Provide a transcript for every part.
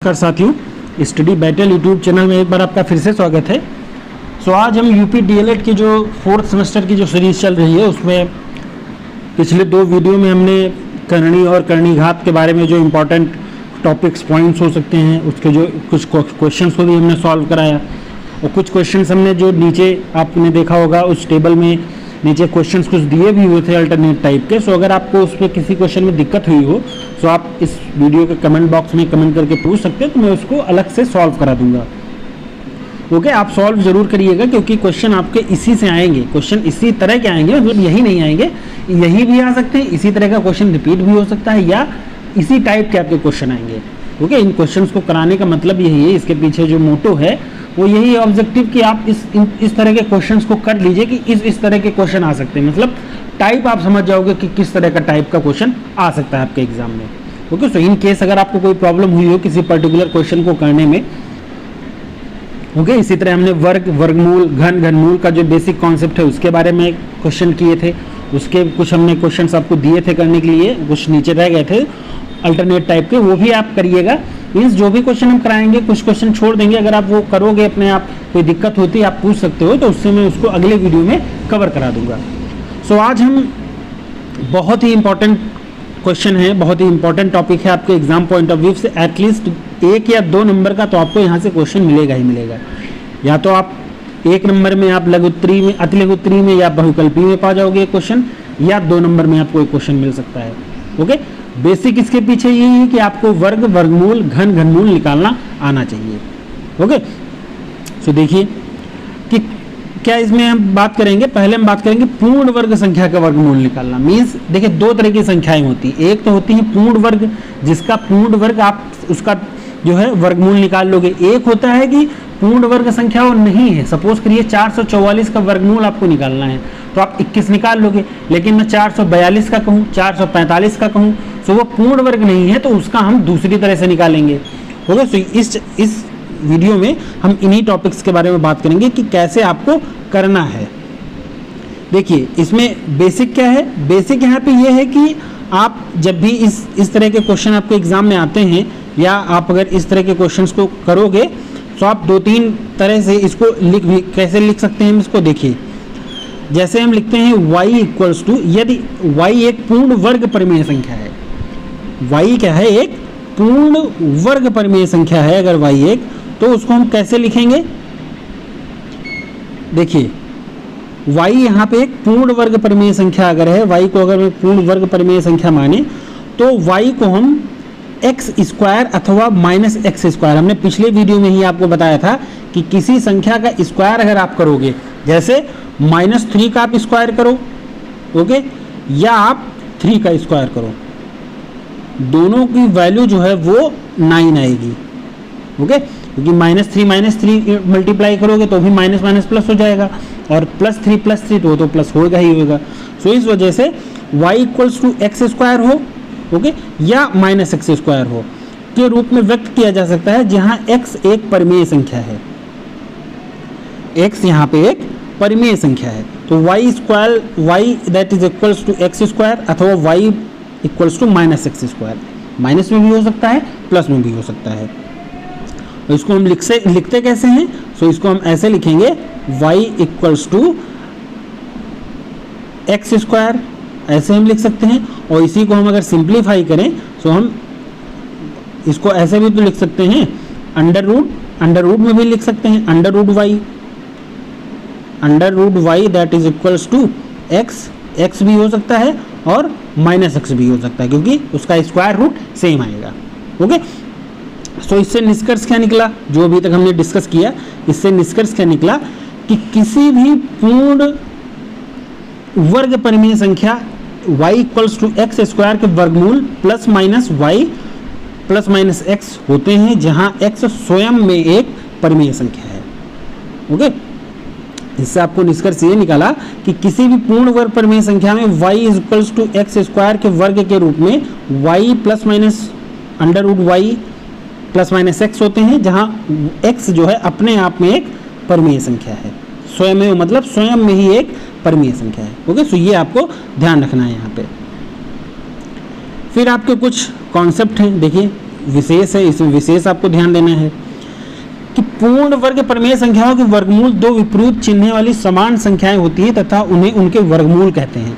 नमस्कार साथियों, study battle YouTube channel में एक बार आपका फिर से स्वागत है। आज हम यूपी डीएलएड की जो 4th सेमेस्टर की जो सीरीज़ चल रही है उसमें पिछले 2 वीडियो में हमने करणी और कर्णिघात के बारे में जो इम्पोर्टेंट टॉपिक्स पॉइंट्स हो सकते हैं उसके जो कुछ क्वेश्चंस को भी हमने सॉल्व कराया और कुछ क्वेश्चंस हमने जो नीचे आपने देखा होगा उस टेबल में नीचे क्वेश्चंस कुछ दिए भी हुए थे अल्टरनेट टाइप के। अगर आपको उसमें किसी क्वेश्चन में दिक्कत हुई हो तो आप इस वीडियो के कमेंट बॉक्स में कमेंट करके पूछ सकते हैं, तो मैं उसको अलग से सॉल्व करा दूंगा। ओके, आप सॉल्व जरूर करिएगा क्योंकि क्वेश्चन आपके इसी से आएंगे, क्वेश्चन इसी तरह के आएंगे, मतलब यही नहीं आएंगे, यही भी आ सकते हैं, इसी तरह का क्वेश्चन रिपीट भी हो सकता है या इसी टाइप के आपके क्वेश्चन आएंगे। ओके, इन क्वेश्चंस को कराने का मतलब यही है, इसके पीछे जो मोटो है वो यही है ऑब्जेक्टिव कि आप इस तरह के क्वेश्चंस को कर लीजिए कि इस तरह के क्वेश्चन आ सकते हैं, मतलब टाइप आप समझ जाओगे कि किस तरह का टाइप का क्वेश्चन आ सकता है आपके एग्जाम में। ओके, सो इन केस अगर आपको कोई प्रॉब्लम हुई हो किसी पर्टिकुलर क्वेश्चन को करने में, ओके, इसी तरह हमने वर्ग, वर्गमूल, घन, घनमूल का जो बेसिक कॉन्सेप्ट है उसके बारे में क्वेश्चन किए थे, उसके कुछ हमने क्वेश्चंस आपको दिए थे करने के लिए, कुछ नीचे रह गए थे अल्टरनेट टाइप के, वो भी आप करिएगा। मीन्स जो भी क्वेश्चन हम कराएंगे कुछ क्वेश्चन छोड़ देंगे, अगर आप वो करोगे अपने आप, कोई दिक्कत होती है आप पूछ सकते हो, तो उससे मैं उसको अगले वीडियो में कवर करा दूंगा। आज हम बहुत ही इंपॉर्टेंट क्वेश्चन है, बहुत ही इंपॉर्टेंट टॉपिक है आपके एग्जाम पॉइंट ऑफ व्यू से, एटलीस्ट 1 या 2 नंबर का तो आपको यहाँ से क्वेश्चन मिलेगा ही मिलेगा। या तो आप 1 नंबर में आप लघुत्तरी में, अतिलघुत्तरी में या बहुकल्पी में पा जाओगे क्वेश्चन, या 2 नंबर में आपको एक क्वेश्चन मिल सकता है। ओके, बेसिक इसके पीछे यही है कि आपको वर्ग, वर्गमूल, घन, घनमूल निकालना आना चाहिए। ओके, सो देखिए कि क्या इसमें हम बात करेंगे, पहले हम बात करेंगे पूर्ण वर्ग संख्या का वर्गमूल निकालना। मीन्स देखिए 2 तरह की संख्याएं होती है, एक तो होती है पूर्ण वर्ग, जिसका पूर्ण वर्ग आप उसका जो है वर्गमूल निकाल लोगे, एक होता है कि पूर्ण वर्ग संख्या वो नहीं है, सपोज करिए 444 का वर्गमूल आपको निकालना है तो आप 21 निकाल लोगे, लेकिन मैं 442 का कहूँ, 445 का कहूँ, तो वो पूर्ण वर्ग नहीं है, तो उसका हम दूसरी तरह से निकालेंगे। ओके, तो इस वीडियो में हम इन्हीं टॉपिक्स के बारे में बात करेंगे कि कैसे आपको करना है। देखिए इसमें बेसिक क्या है, बेसिक यहाँ पे ये है कि आप जब भी इस तरह के क्वेश्चन आपके एग्जाम में आते हैं या आप अगर इस तरह के क्वेश्चंस को करोगे तो आप 2-3 तरह से इसको कैसे लिख सकते हैं इसको देखिए। जैसे हम लिखते हैं y इक्वल्स टू, यदि y एक पूर्ण वर्ग परिमेय संख्या है, y क्या है, एक पूर्ण वर्ग परिमेय संख्या है, अगर y एक, तो उसको हम कैसे लिखेंगे, देखिए y यहाँ पे एक पूर्ण वर्ग परिमेय संख्या अगर है, y को अगर मैं पूर्ण वर्ग परिमेय संख्या माने तो y को हम एक्स स्क्वायर अथवा माइनस एक्स स्क्वायर, हमने पिछले वीडियो में ही आपको बताया था कि किसी संख्या का स्क्वायर अगर आप करोगे, जैसे -3 का आप स्क्वायर करो, ओके, या आप 3 का स्क्वायर करो, दोनों की वैल्यू जो है वो 9 आएगी। ओके, क्योंकि -3 मल्टीप्लाई करोगे तो भी माइनस माइनस प्लस हो जाएगा, और +3 तो प्लस होगा ही होगा। सो इस वजह से y equals to x square हो, ओके, या -x स्क्वायर हो के रूप में व्यक्त किया जा सकता है, जहां x एक परिमेय संख्या है, x यहाँ पे एक परिमेय संख्या है, तो y that is equals to x square अथवा y equals to -x square, minus में भी हो सकता है, प्लस में भी हो सकता है। तो इसको हम लिखते कैसे हैं, सो इसको हम ऐसे लिखेंगे y equals to x square, ऐसे हम लिख सकते हैं, और इसी को हम अगर सिंप्लीफाई करें तो हम इसको ऐसे भी तो लिख सकते हैं, अंडर रूट में भी लिख सकते हैं, under root y that is equals to x भी हो सकता है और -x भी हो सकता है, क्योंकि उसका स्क्वायर रूट सेम आएगा। ओके, सो इससे निष्कर्ष क्या निकला, जो अभी तक हमने डिस्कस किया, इससे निष्कर्ष क्या निकला कि किसी भी पूर्ण वर्ग परिमेय संख्या y equals to x square के वर्गमूल plus minus y plus minus x होते हैं, जहां x स्वयं में एक परिमेय संख्या है। ओके, इससे आपको निष्कर्ष ये निकाला कि किसी भी पूर्ण वर्ग परिमेय संख्या में y equals to x square के वर्ग के रूप में y plus minus under root y plus minus x होते हैं, जहां x जो है अपने आप में एक परिमेय संख्या है, स्वयं में, मतलब स्वयं में ही एक परिमेय संख्या है। ओके, सो ये आपको ध्यान रखना है यहाँ पे। फिर आपके कुछ कॉन्सेप्ट हैं, देखिए विशेष है, इसमें विशेष आपको ध्यान देना है कि पूर्ण वर्ग परिमेय संख्याओं के वर्गमूल दो विपरीत चिन्ह वाली समान संख्याएं होती हैं तथा उन्हें उनके वर्गमूल कहते हैं।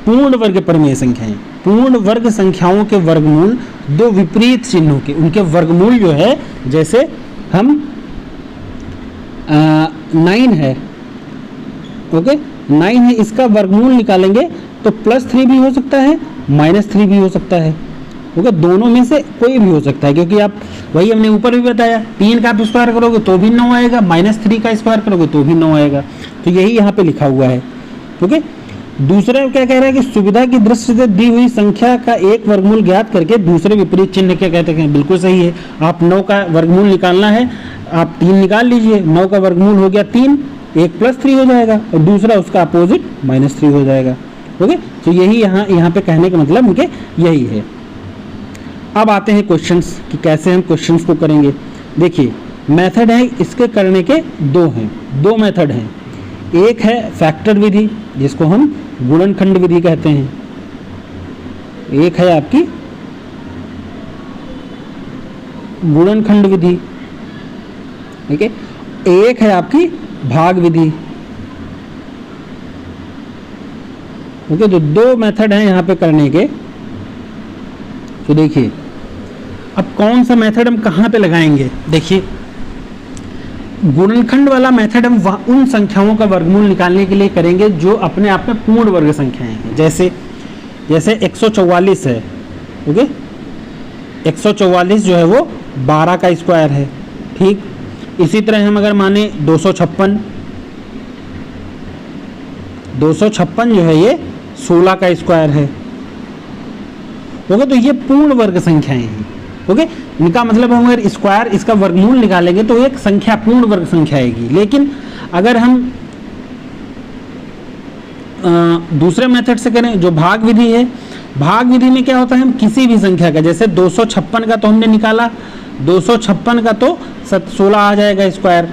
पूर्ण वर्ग परिमेय संख्याएं, पूर्ण वर्ग संख्याओं के वर्गमूल दो विपरीत चिन्हों के, उनके वर्गमूल जो है, जैसे हम 9 है, ओके 9 है, इसका वर्गमूल निकालेंगे तो +3 भी हो सकता है, -3 भी हो सकता है, ओके दोनों में से कोई भी हो सकता है, क्योंकि आप वही हमने ऊपर भी बताया 3 का आप स्क्वायर करोगे तो भी 9 आएगा, -3 का स्क्वायर करोगे तो भी 9 आएगा। तो यही यहाँ पे लिखा हुआ है, ओके। दूसरा क्या कह रहा है कि सुविधा की दृष्टि से दी हुई संख्या का एक वर्गमूल ज्ञात करके दूसरे विपरीत चिन्ह क्या कहते हैं। बिल्कुल सही है, आप 9 का वर्गमूल निकालना है, आप 3 निकाल लीजिए, 9 का वर्गमूल हो गया 3, एक +3 हो जाएगा और दूसरा उसका अपोजिट -3 हो जाएगा, ओके। तो यही यहाँ पे कहने का मतलब उनके यही है। अब आते हैं क्वेश्चंस कि कैसे हम क्वेश्चंस को करेंगे। देखिए मेथड है इसके करने के दो मेथड हैं। एक है फैक्टर विधि जिसको हम गुणनखंड विधि कहते हैं, एक है आपकी गुणनखंड विधि, ठीक है, एक है आपकी भाग विधि, ओके। तो 2 मेथड हैं यहाँ पे करने के। तो देखिए अब कौन सा मेथड हम कहाँ पे लगाएंगे। देखिए गुणनखंड वाला मेथड हम उन संख्याओं का वर्गमूल निकालने के लिए करेंगे जो अपने आप में पूर्ण वर्ग संख्याएं हैं। जैसे 144 है, ओके, 144 जो है वो 12 का स्क्वायर है, ठीक। इसी तरह हम अगर माने 256 जो है ये 16 का स्क्वायर है, ओके। तो ये पूर्ण वर्ग संख्याएं हैं, ओके। इनका मतलब हम अगर स्क्वायर इसका वर्गमूल निकालेंगे तो एक संख्या पूर्ण वर्ग संख्या आएगी। लेकिन अगर हम दूसरे मेथड से करें जो भाग विधि है, भाग विधि में क्या होता है, हम किसी भी संख्या का, जैसे 256 का तो हमने निकाला, 256 का तो 16 आ जाएगा स्क्वायर,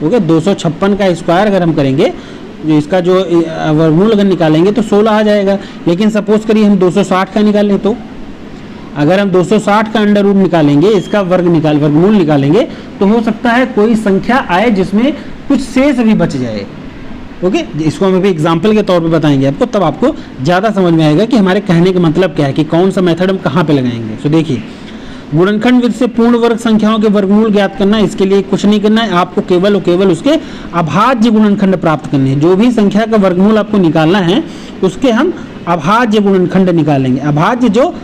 ओके। 256 का स्क्वायर अगर हम करेंगे, जो इसका जो वर्गमूल अगर निकालेंगे तो 16 आ जाएगा। लेकिन सपोज करिए हम 260 का निकालें, तो अगर हम 260 का अंडर रूट निकालेंगे, इसका वर्गमूल निकालेंगे, तो हो सकता है कोई संख्या आए जिसमें कुछ शेष भी बच जाए, ओके। इसको हम अभी एग्जाम्पल के तौर पे बताएंगे आपको, तब आपको ज़्यादा समझ में आएगा कि हमारे कहने का मतलब क्या है, कि कौन सा मेथड हम कहाँ पे लगाएंगे। तो देखिए गुणनखंड विधि से पूर्ण वर्ग संख्याओं के वर्गमूल ज्ञात करना, इसके लिए कुछ नहीं करना है, आपको केवल और केवल उसके अभाज्य गुणनखंड प्राप्त करने हैं। जो भी संख्या का वर्गमूल आपको निकालना है उसके हम अभाज्य गुणनखंड निकालेंगे, अभाज्य जो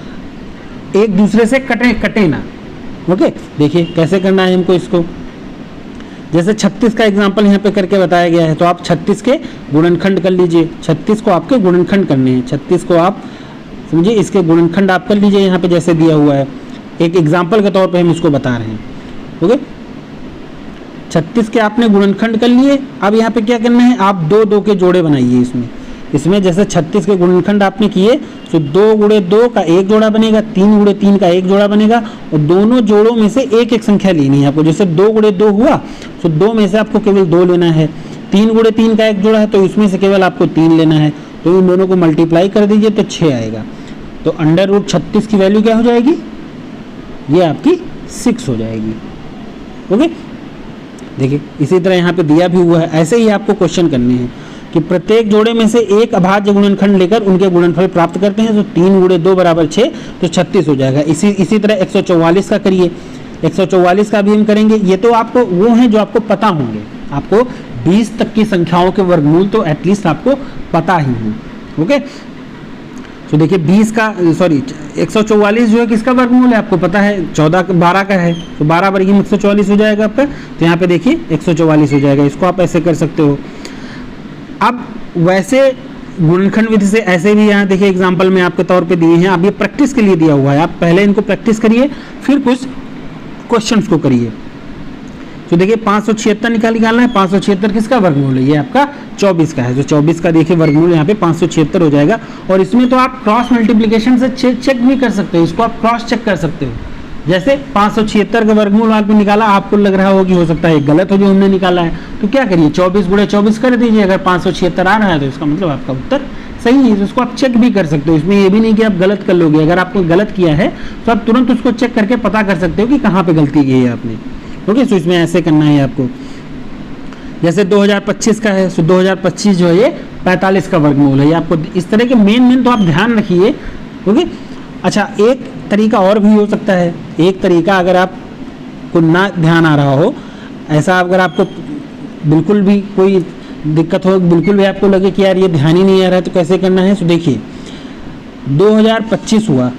एक दूसरे से कटे ना, ओके। देखिए कैसे करना है हमको इसको। जैसे 36 का एग्जांपल यहाँ पे करके बताया गया है, तो आप 36 के गुणनखंड कर लीजिए। 36 को आपके गुणनखंड करने हैं, 36 को आप समझिए इसके गुणनखंड आप कर लीजिए, यहाँ पे जैसे दिया हुआ है, एक एग्जाम्पल के तौर पे हम इसको बता रहे हैं, ओके। 36 के आपने गुणनखंड कर लिए। अब यहाँ पे क्या करना है, आप 2 के जोड़े बनाइए इसमें जैसे 36 के गुणनखंड आपने किए तो 2 × 2 का एक जोड़ा बनेगा, 3 × 3 का एक जोड़ा बनेगा, और दोनों जोड़ों में से एक एक संख्या लेनी है आपको। जैसे 2 × 2 हुआ तो 2 में से आपको केवल 2 लेना है, 3 × 3 का एक जोड़ा है तो इसमें से केवल आपको 3 लेना है। तो इन दोनों को मल्टीप्लाई कर दीजिए तो 6 आएगा। तो अंडर रूट 36 की वैल्यू क्या हो जाएगी, ये आपकी 6 हो जाएगी, ओके। देखिए इसी तरह यहाँ पे दिया भी हुआ है। ऐसे ही आपको क्वेश्चन करने हैं कि प्रत्येक जोड़े में से एक अभाज्य गुणनखंड लेकर उनके गुणनफल प्राप्त करते हैं। तो 3 × 2 = 6, तो 36 हो जाएगा। इसी तरह 144 का करिए, 144 का भी हम करेंगे। ये तो आपको वो हैं जो आपको पता होंगे, आपको 20 तक की संख्याओं के वर्गमूल तो एटलीस्ट आपको पता ही है, ओके। तो देखिए 144 जो है किसका वर्गमूल है आपको पता है, 12 का है, तो 12 वर्ग 144 हो जाएगा आपका। तो यहाँ पे देखिए 144 हो जाएगा। इसको आप ऐसे कर सकते हो। अब वैसे गुणनखंड विधि से ऐसे भी यहाँ देखिए एग्जाम्पल में आपके तौर पे दिए हैं, अब ये प्रैक्टिस के लिए दिया हुआ है, आप पहले इनको प्रैक्टिस करिए फिर कुछ क्वेश्चंस को करिए। तो देखिए 576 निकालना है। 576 किसका वर्गमूल है, ये आपका 24 का है। तो 24 का देखिए वर्गमूल यहाँ पे 576 हो जाएगा। और इसमें तो आप क्रॉस मल्टीप्लिकेशन से चेक भी कर सकते हो, इसको आप क्रॉस चेक कर सकते हो, जैसे 576 का वर्गमूल आपने निकाला, आपको लग रहा हो कि हो सकता है गलत हो जो हमने निकाला है, तो क्या करिए 24 गुणे 24 कर दीजिए। अगर 576 आ रहा है तो इसका मतलब आपका उत्तर सही है। तो उसको आप चेक भी कर सकते हो, इसमें ये भी नहीं कि आप गलत कर लोगे। अगर आपको गलत किया है तो आप तुरंत उसको चेक करके पता कर सकते हो कि कहाँ पे गलती की है आपने। ओके, तो इसमें ऐसे करना है आपको। जैसे 2025 का है, तो 2025 जो है ये 45 का वर्गमूल है। ये आपको इस तरह के मेन तो आप ध्यान रखिए। ओके, अच्छा एक तरीका और भी हो सकता है। एक तरीका अगर आपको ना ध्यान आ रहा हो, ऐसा अगर आपको बिल्कुल भी कोई दिक्कत हो, बिल्कुल भी आपको लगे कि यार ये ध्यान ही नहीं आ रहा है, तो कैसे करना है। तो देखिए 2025 हुआ,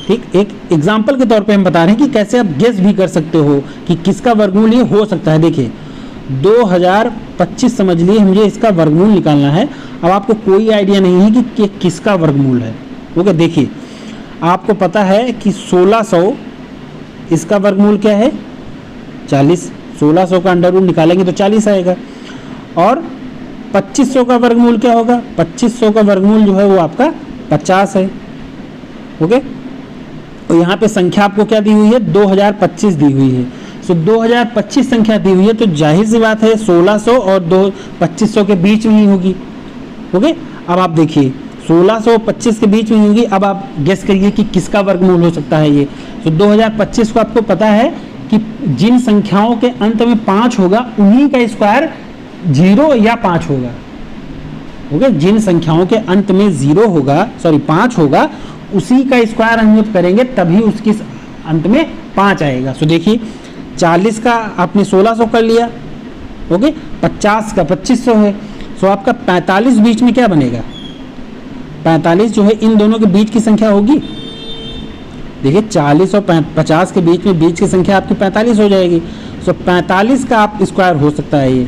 ठीक, एक एग्जाम्पल के तौर पे हम बता रहे हैं कि कैसे आप गेस भी कर सकते हो कि किसका वर्गमूल ये हो सकता है। देखिए 2025 समझ लिए, मुझे इसका वर्गमूल निकालना है। अब आपको कोई आइडिया नहीं है कि किसका वर्गमूल है। ओके, देखिए आपको पता है कि 1600 इसका वर्गमूल क्या है 40, 1600 का अंडर रूट निकालेंगे तो 40 आएगा। और 2500 का वर्गमूल क्या होगा, 2500 का वर्गमूल जो है वो आपका 50 है। ओके, और यहाँ पे संख्या आपको क्या दी हुई है 2025 दी हुई है। तो 2025 संख्या दी हुई है तो जाहिर सी बात है 1600 और 2500 के बीच में ही होगी। ओके, अब आप देखिए 1600 और 25 के बीच में होगी। अब आप गेस करिए कि किसका वर्गमूल हो सकता है ये। तो 2025 को आपको पता है कि जिन संख्याओं के अंत में 5 होगा उन्हीं का स्क्वायर 0 या 5 होगा। ओके, जिन संख्याओं के अंत में 5 होगा उसी का स्क्वायर हम जब करेंगे तभी उसके अंत में 5 आएगा। तो देखिए 40 का आपने 1600 कर लिया। ओके, 50 का 2500 है। तो आपका 45 बीच में क्या बनेगा, 45 जो है इन दोनों के बीच की संख्या होगी। देखिए 40 और 50 के बीच की संख्या आपकी 45 हो जाएगी। तो 45 का आप स्क्वायर हो सकता है ये।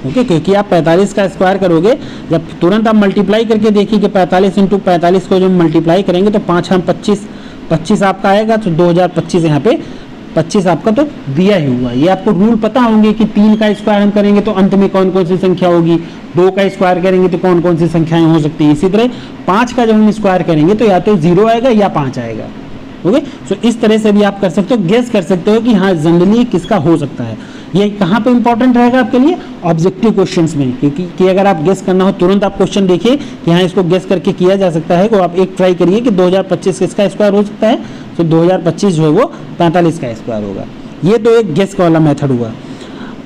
ओके, क्योंकि आप 45 का स्क्वायर करोगे, जब तुरंत आप मल्टीप्लाई करके देखिए कि 45 इंटू 45 को जब मल्टीप्लाई करेंगे तो 5 हम 25 आपका आएगा। तो 2025 यहाँ पे 25 आपका तो दिया ही हुआ। ये आपको रूल पता होंगे कि 3 का स्क्वायर हम करेंगे तो अंत में कौन कौन सी संख्या होगी, 2 का स्क्वायर करेंगे तो कौन कौन सी संख्याएं हो सकती है। इसी तरह 5 का जब हम स्क्वायर करेंगे तो या तो 0 आएगा या 5 आएगा। ओके, सो इस तरह से भी आप कर सकते हो, गेस कर सकते हो कि हाँ जनरली किसका हो सकता है। ये कहाँ पे इंपॉर्टेंट रहेगा आपके लिए, ऑब्जेक्टिव क्वेश्चंस में, क्योंकि अगर आप गेस करना हो तुरंत आप क्वेश्चन देखिए कि हाँ इसको गेस करके किया जा सकता है। तो आप एक ट्राई करिए कि 2025 किसका स्क्वायर हो सकता है। तो 2025 जो है वो 45 का स्क्वायर होगा। ये तो एक गेस वाला मेथड हुआ।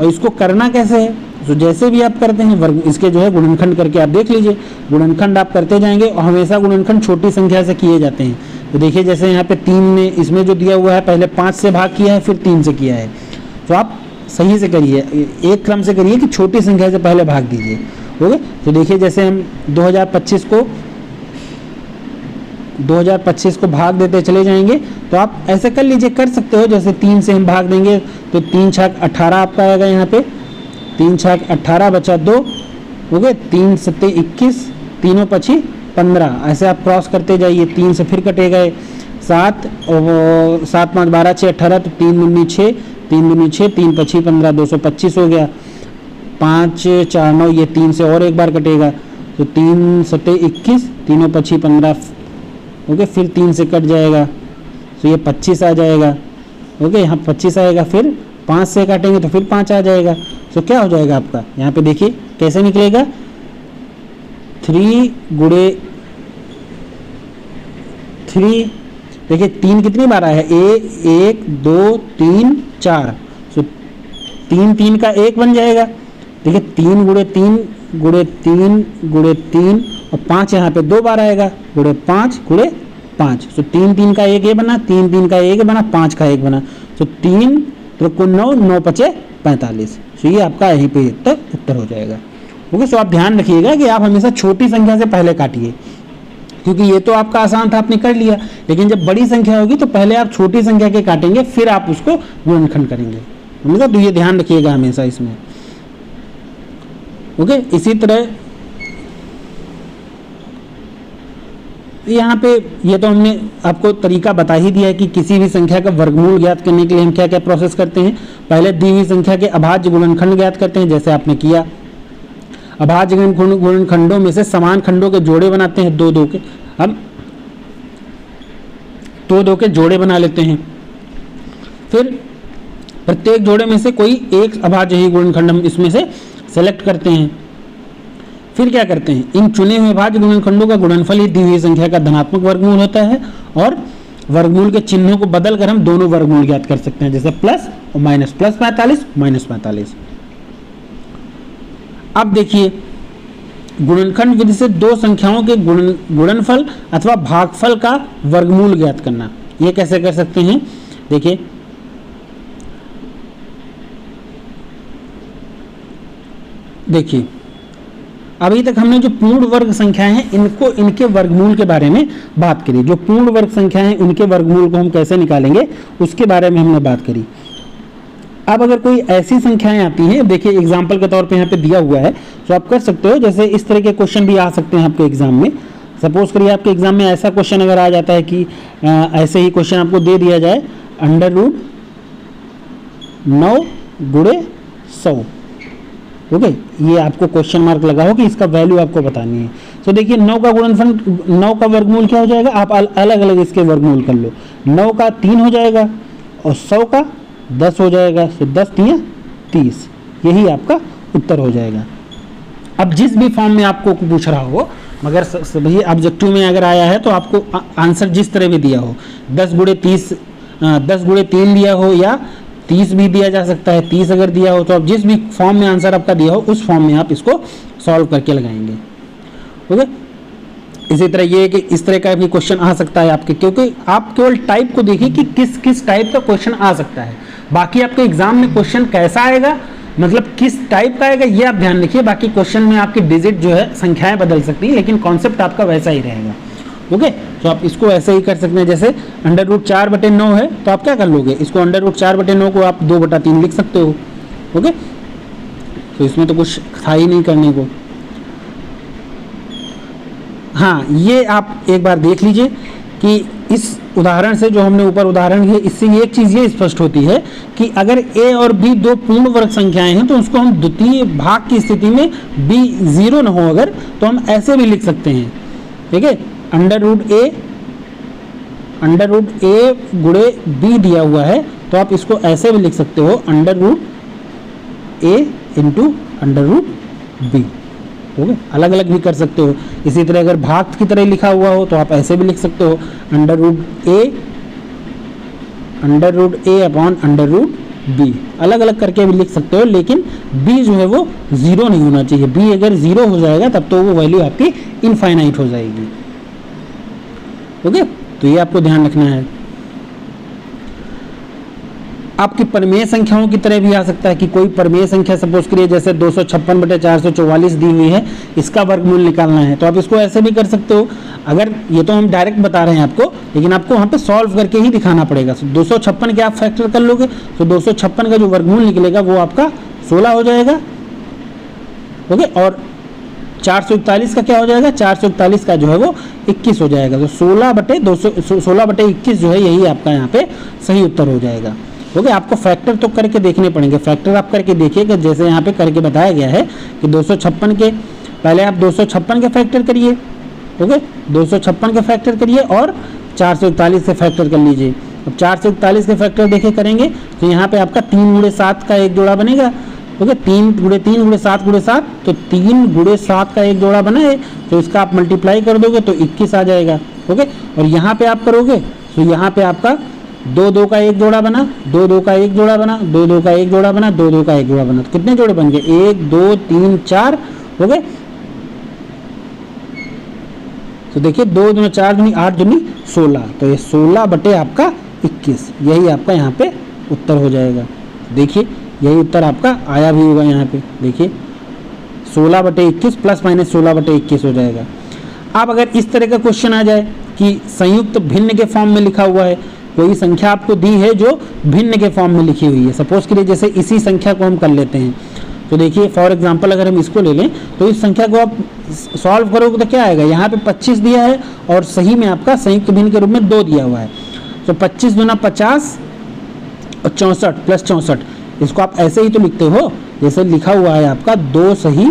और इसको करना कैसे है, तो जैसे भी आप करते हैं वर्ग इसके जो है गुणनखंड करके आप देख लीजिए। गुणनखंड आप करते जाएंगे और हमेशा गुणनखंड छोटी संख्या से किए जाते हैं। तो देखिए जैसे यहाँ पे 3 ने इसमें जो दिया हुआ है पहले 5 से भाग किया है फिर 3 से किया है। तो आप सही से करिए, एक क्रम से करिए कि छोटी संख्या से पहले भाग दीजिए। ओके, तो देखिए जैसे हम 2025 को भाग देते चले जाएंगे तो आप ऐसे कर लीजिए, कर सकते हो। जैसे 3 से हम भाग देंगे तो 3 छक 18 आपका आएगा। यहाँ पे 3 छक 18 बचा 2। ओके, 3 सत्ते 21, तीनों पची 15। ऐसे आप क्रॉस करते जाइए। 3 से फिर कटेगा 7 और 7 5 12 6 18, तो 3 दूनी 6, 3 दूनी 6, 3 पची 15, 225 हो गया। 5 4 9, ये 3 से और एक बार कटेगा तो 3 सत्ते 21, तीनों पची 15। ओके, फिर 3 से कट जाएगा तो ये 25 आ जाएगा। ओके, यहाँ 25 आएगा, फिर 5 से काटेंगे तो फिर 5 आ जाएगा। तो क्या हो जाएगा आपका, यहाँ पे देखिए कैसे निकलेगा, 3 गुणे 3। देखिए 3 कितनी बार आया है, 1 2 3 4। सो 3 3 का 1 बन जाएगा। देखिए 3 गुणे 3 गुणे 3 गुणे 3 और 5 यहाँ पे 2 बार आएगा, गुणे 5 गुणे 5। सो 3 3 का 1 ये बना, 3 3 का 1 बना, 5 का 1 बना। सो 3 तो 9 9 पचे 45। सो ये आपका यहीं पे उत्तर हो जाएगा। ओके, सो आप ध्यान रखिएगा कि आप हमेशा छोटी संख्या से पहले काटिए, क्योंकि ये तो आपका आसान था, आपने कर लिया। लेकिन जब बड़ी संख्या होगी तो पहले आप छोटी संख्या के काटेंगे, फिर आप उसको गुणनखंड करेंगे। हमेशा तो ये ध्यान रखिएगा हमेशा इसमें। ओके, इसी तरह यहाँ पे ये तो हमने आपको तरीका बता ही दिया है कि किसी भी संख्या का वर्गमूल ज्ञात करने के लिए हम क्या क्या प्रोसेस करते हैं। पहले दी हुई संख्या के अभाज्य गुणनखंड ज्ञात करते हैं, जैसे आपने किया। अभाज्य गुणनखंडों में से समान खंडों के जोड़े बनाते हैं, 2 2 के। हम 2 2 के जोड़े बना लेते हैं। फिर प्रत्येक जोड़े में से कोई एक अभाज्य गुणनखंड हम इसमें से सेलेक्ट करते हैं। फिर क्या करते हैं, इन चुने हुए भाज्य गुणनखंडों का गुणनफल ही दी हुई संख्या का धनात्मक वर्गमूल होता है और वर्गमूल के चिन्हों को बदलकर हम दोनों वर्गमूल ज्ञात कर सकते हैं, जैसे प्लस और माइनस, प्लस 45 माइनस 45। अब देखिए गुणनखंड विधि से दो संख्याओं के गुणनफल अथवा भागफल का वर्गमूल ज्ञात करना, ये कैसे कर सकते हैं। देखिए देखिए अभी तक हमने जो पूर्ण वर्ग संख्याएं हैं इनके वर्गमूल के बारे में बात करी। जो पूर्ण वर्ग संख्याएं हैं उनके वर्गमूल को हम कैसे निकालेंगे उसके बारे में हमने बात करी। अब अगर कोई ऐसी संख्याएं आती हैं, देखिए एग्जाम्पल के तौर पे यहाँ पे दिया हुआ है, तो आप कर सकते हो। जैसे इस तरह के क्वेश्चन भी आ सकते हैं आपके एग्जाम में। सपोज करिए आपके एग्जाम में ऐसा क्वेश्चन अगर आ जाता है कि ऐसे ही क्वेश्चन आपको दे दिया जाए, √9 × 100, ओके, ये आपको क्वेश्चन मार्क लगा हो कि इसका वैल्यू आपको बतानी है। तो देखिए 9 का गुणनफल, 9 का वर्गमूल क्या हो जाएगा, आप अलग अलग इसके वर्गमूल कर लो। 9 का 3 हो जाएगा और 100 का 10 हो जाएगा, तो 10 3 30, यही आपका उत्तर हो जाएगा। अब जिस भी फॉर्म में आपको पूछ रहा हो, मगर सभी ऑब्जेक्टिव में अगर आया है तो आपको आंसर जिस तरह भी दिया हो, 10 × 3 दिया हो या 30 भी दिया जा सकता है, 30 अगर दिया हो तो आप जिस भी फॉर्म में आंसर आपका दिया हो उस फॉर्म में आप इसको सॉल्व करके लगाएंगे। ओके, इसी तरह ये कि इस तरह का भी क्वेश्चन आ सकता है आपके, क्योंकि आप केवल टाइप को देखिए कि किस किस टाइप का क्वेश्चन आ सकता है। बाकी आपके एग्जाम में क्वेश्चन कैसा आएगा, मतलब किस टाइप का आएगा, ये आप ध्यान रखिए। बाकी क्वेश्चन में आपकी डिजिट जो है संख्याएं बदल सकती हैं, लेकिन कॉन्सेप्ट आपका वैसा ही रहेगा। ओके, तो आप इसको ऐसे ही कर सकते हैं। जैसे √4/9 है तो आप क्या कर लोगे, इसको √4/9 को आप 2/3 लिख सकते हो। ओके, तो इसमें तो कुछ था ही नहीं करने को। हाँ, ये आप एक बार देख लीजिए कि इस उदाहरण से, जो हमने ऊपर उदाहरण किया, इससे एक चीज़ ये स्पष्ट होती है कि अगर a और b दो पूर्ण वर्ग संख्याएं हैं तो उसको हम द्वितीय भाग की स्थिति में b 0 न हो अगर, तो हम ऐसे भी लिख सकते हैं। ठीक है, √a × b दिया हुआ है तो आप इसको ऐसे भी लिख सकते हो, √a × √b। ओके, अलग अलग भी कर सकते हो। इसी तरह अगर भाग की तरह लिखा हुआ हो तो आप ऐसे भी लिख सकते हो, √a √b, अलग अलग करके भी लिख सकते हो। लेकिन b जो है वो 0 नहीं होना चाहिए। b अगर 0 हो जाएगा तब तो वो वैल्यू आपकी इनफाइनाइट हो जाएगी। ओके, तो ये आपको ध्यान रखना है। आपकी परमेय संख्याओं की तरह भी आ सकता है कि कोई परमेय संख्या सपोज करिए जैसे 256/444 दी हुई है, इसका वर्गमूल निकालना है तो आप इसको ऐसे भी कर सकते हो। अगर ये तो हम डायरेक्ट बता रहे हैं आपको, लेकिन आपको वहाँ पे सॉल्व करके ही दिखाना पड़ेगा। 256 के आप फैक्टर कर लोगे तो 256 का जो वर्गमूल निकलेगा वो आपका 16 हो जाएगा। ओके, और 441 का क्या हो जाएगा, 441 का जो है वो 21 हो जाएगा। तो 16/21 जो है यही आपका यहाँ पे सही उत्तर हो जाएगा। ओके, आपको फैक्टर तो करके देखने पड़ेंगे। फैक्टर आप करके देखिए कि जैसे यहाँ पे करके बताया गया है कि 256 के पहले आप 256 के फैक्टर करिए। ओके, 256 के फैक्टर करिए और 441 से फैक्टर कर लीजिए। अब 441 के फैक्टर देखे करेंगे तो यहाँ पे आपका 3 × 7 का एक जोड़ा बनेगा। ओके, 3 × 3 × 7 × 7, तो 3 × 7 का एक जोड़ा बना है, तो इसका आप मल्टीप्लाई कर दोगे तो 21 आ जाएगा। ओके, और यहाँ पे आप करोगे तो यहाँ पे आपका 2 2 का एक जोड़ा बना, 2 2 का एक जोड़ा बना, 2 2 का एक जोड़ा बना, 2 2 का एक जोड़ा बना, तो कितने जोड़े बन गए, 1 2 3 4। हो गए, तो देखिए 2 दूनी 4 दूनी 8 दूनी 16, तो ये 16 आपका 21, यही आपका यहाँ पे उत्तर हो जाएगा। देखिए यही उत्तर आपका आया भी होगा यहाँ पे, देखिए 16/21 ± 16/21 हो जाएगा। अब अगर इस तरह का क्वेश्चन आ जाए कि संयुक्त भिन्न के फॉर्म में लिखा हुआ है, कोई संख्या आपको दी है जो भिन्न के फॉर्म में लिखी हुई है, सपोज के लिए जैसे इसी संख्या को हम कर लेते हैं, तो देखिए फॉर एग्जांपल अगर हम इसको ले लें तो इस संख्या को आप सॉल्व करोगे तो क्या आएगा, यहाँ पे 25 दिया है और सही में आपका संयुक्त भिन्न के रूप में 2 दिया हुआ है, तो 25 दूना 50 और 64 प्लस 64, इसको आप ऐसे ही तो लिखते हो जैसे लिखा हुआ है आपका 2 सही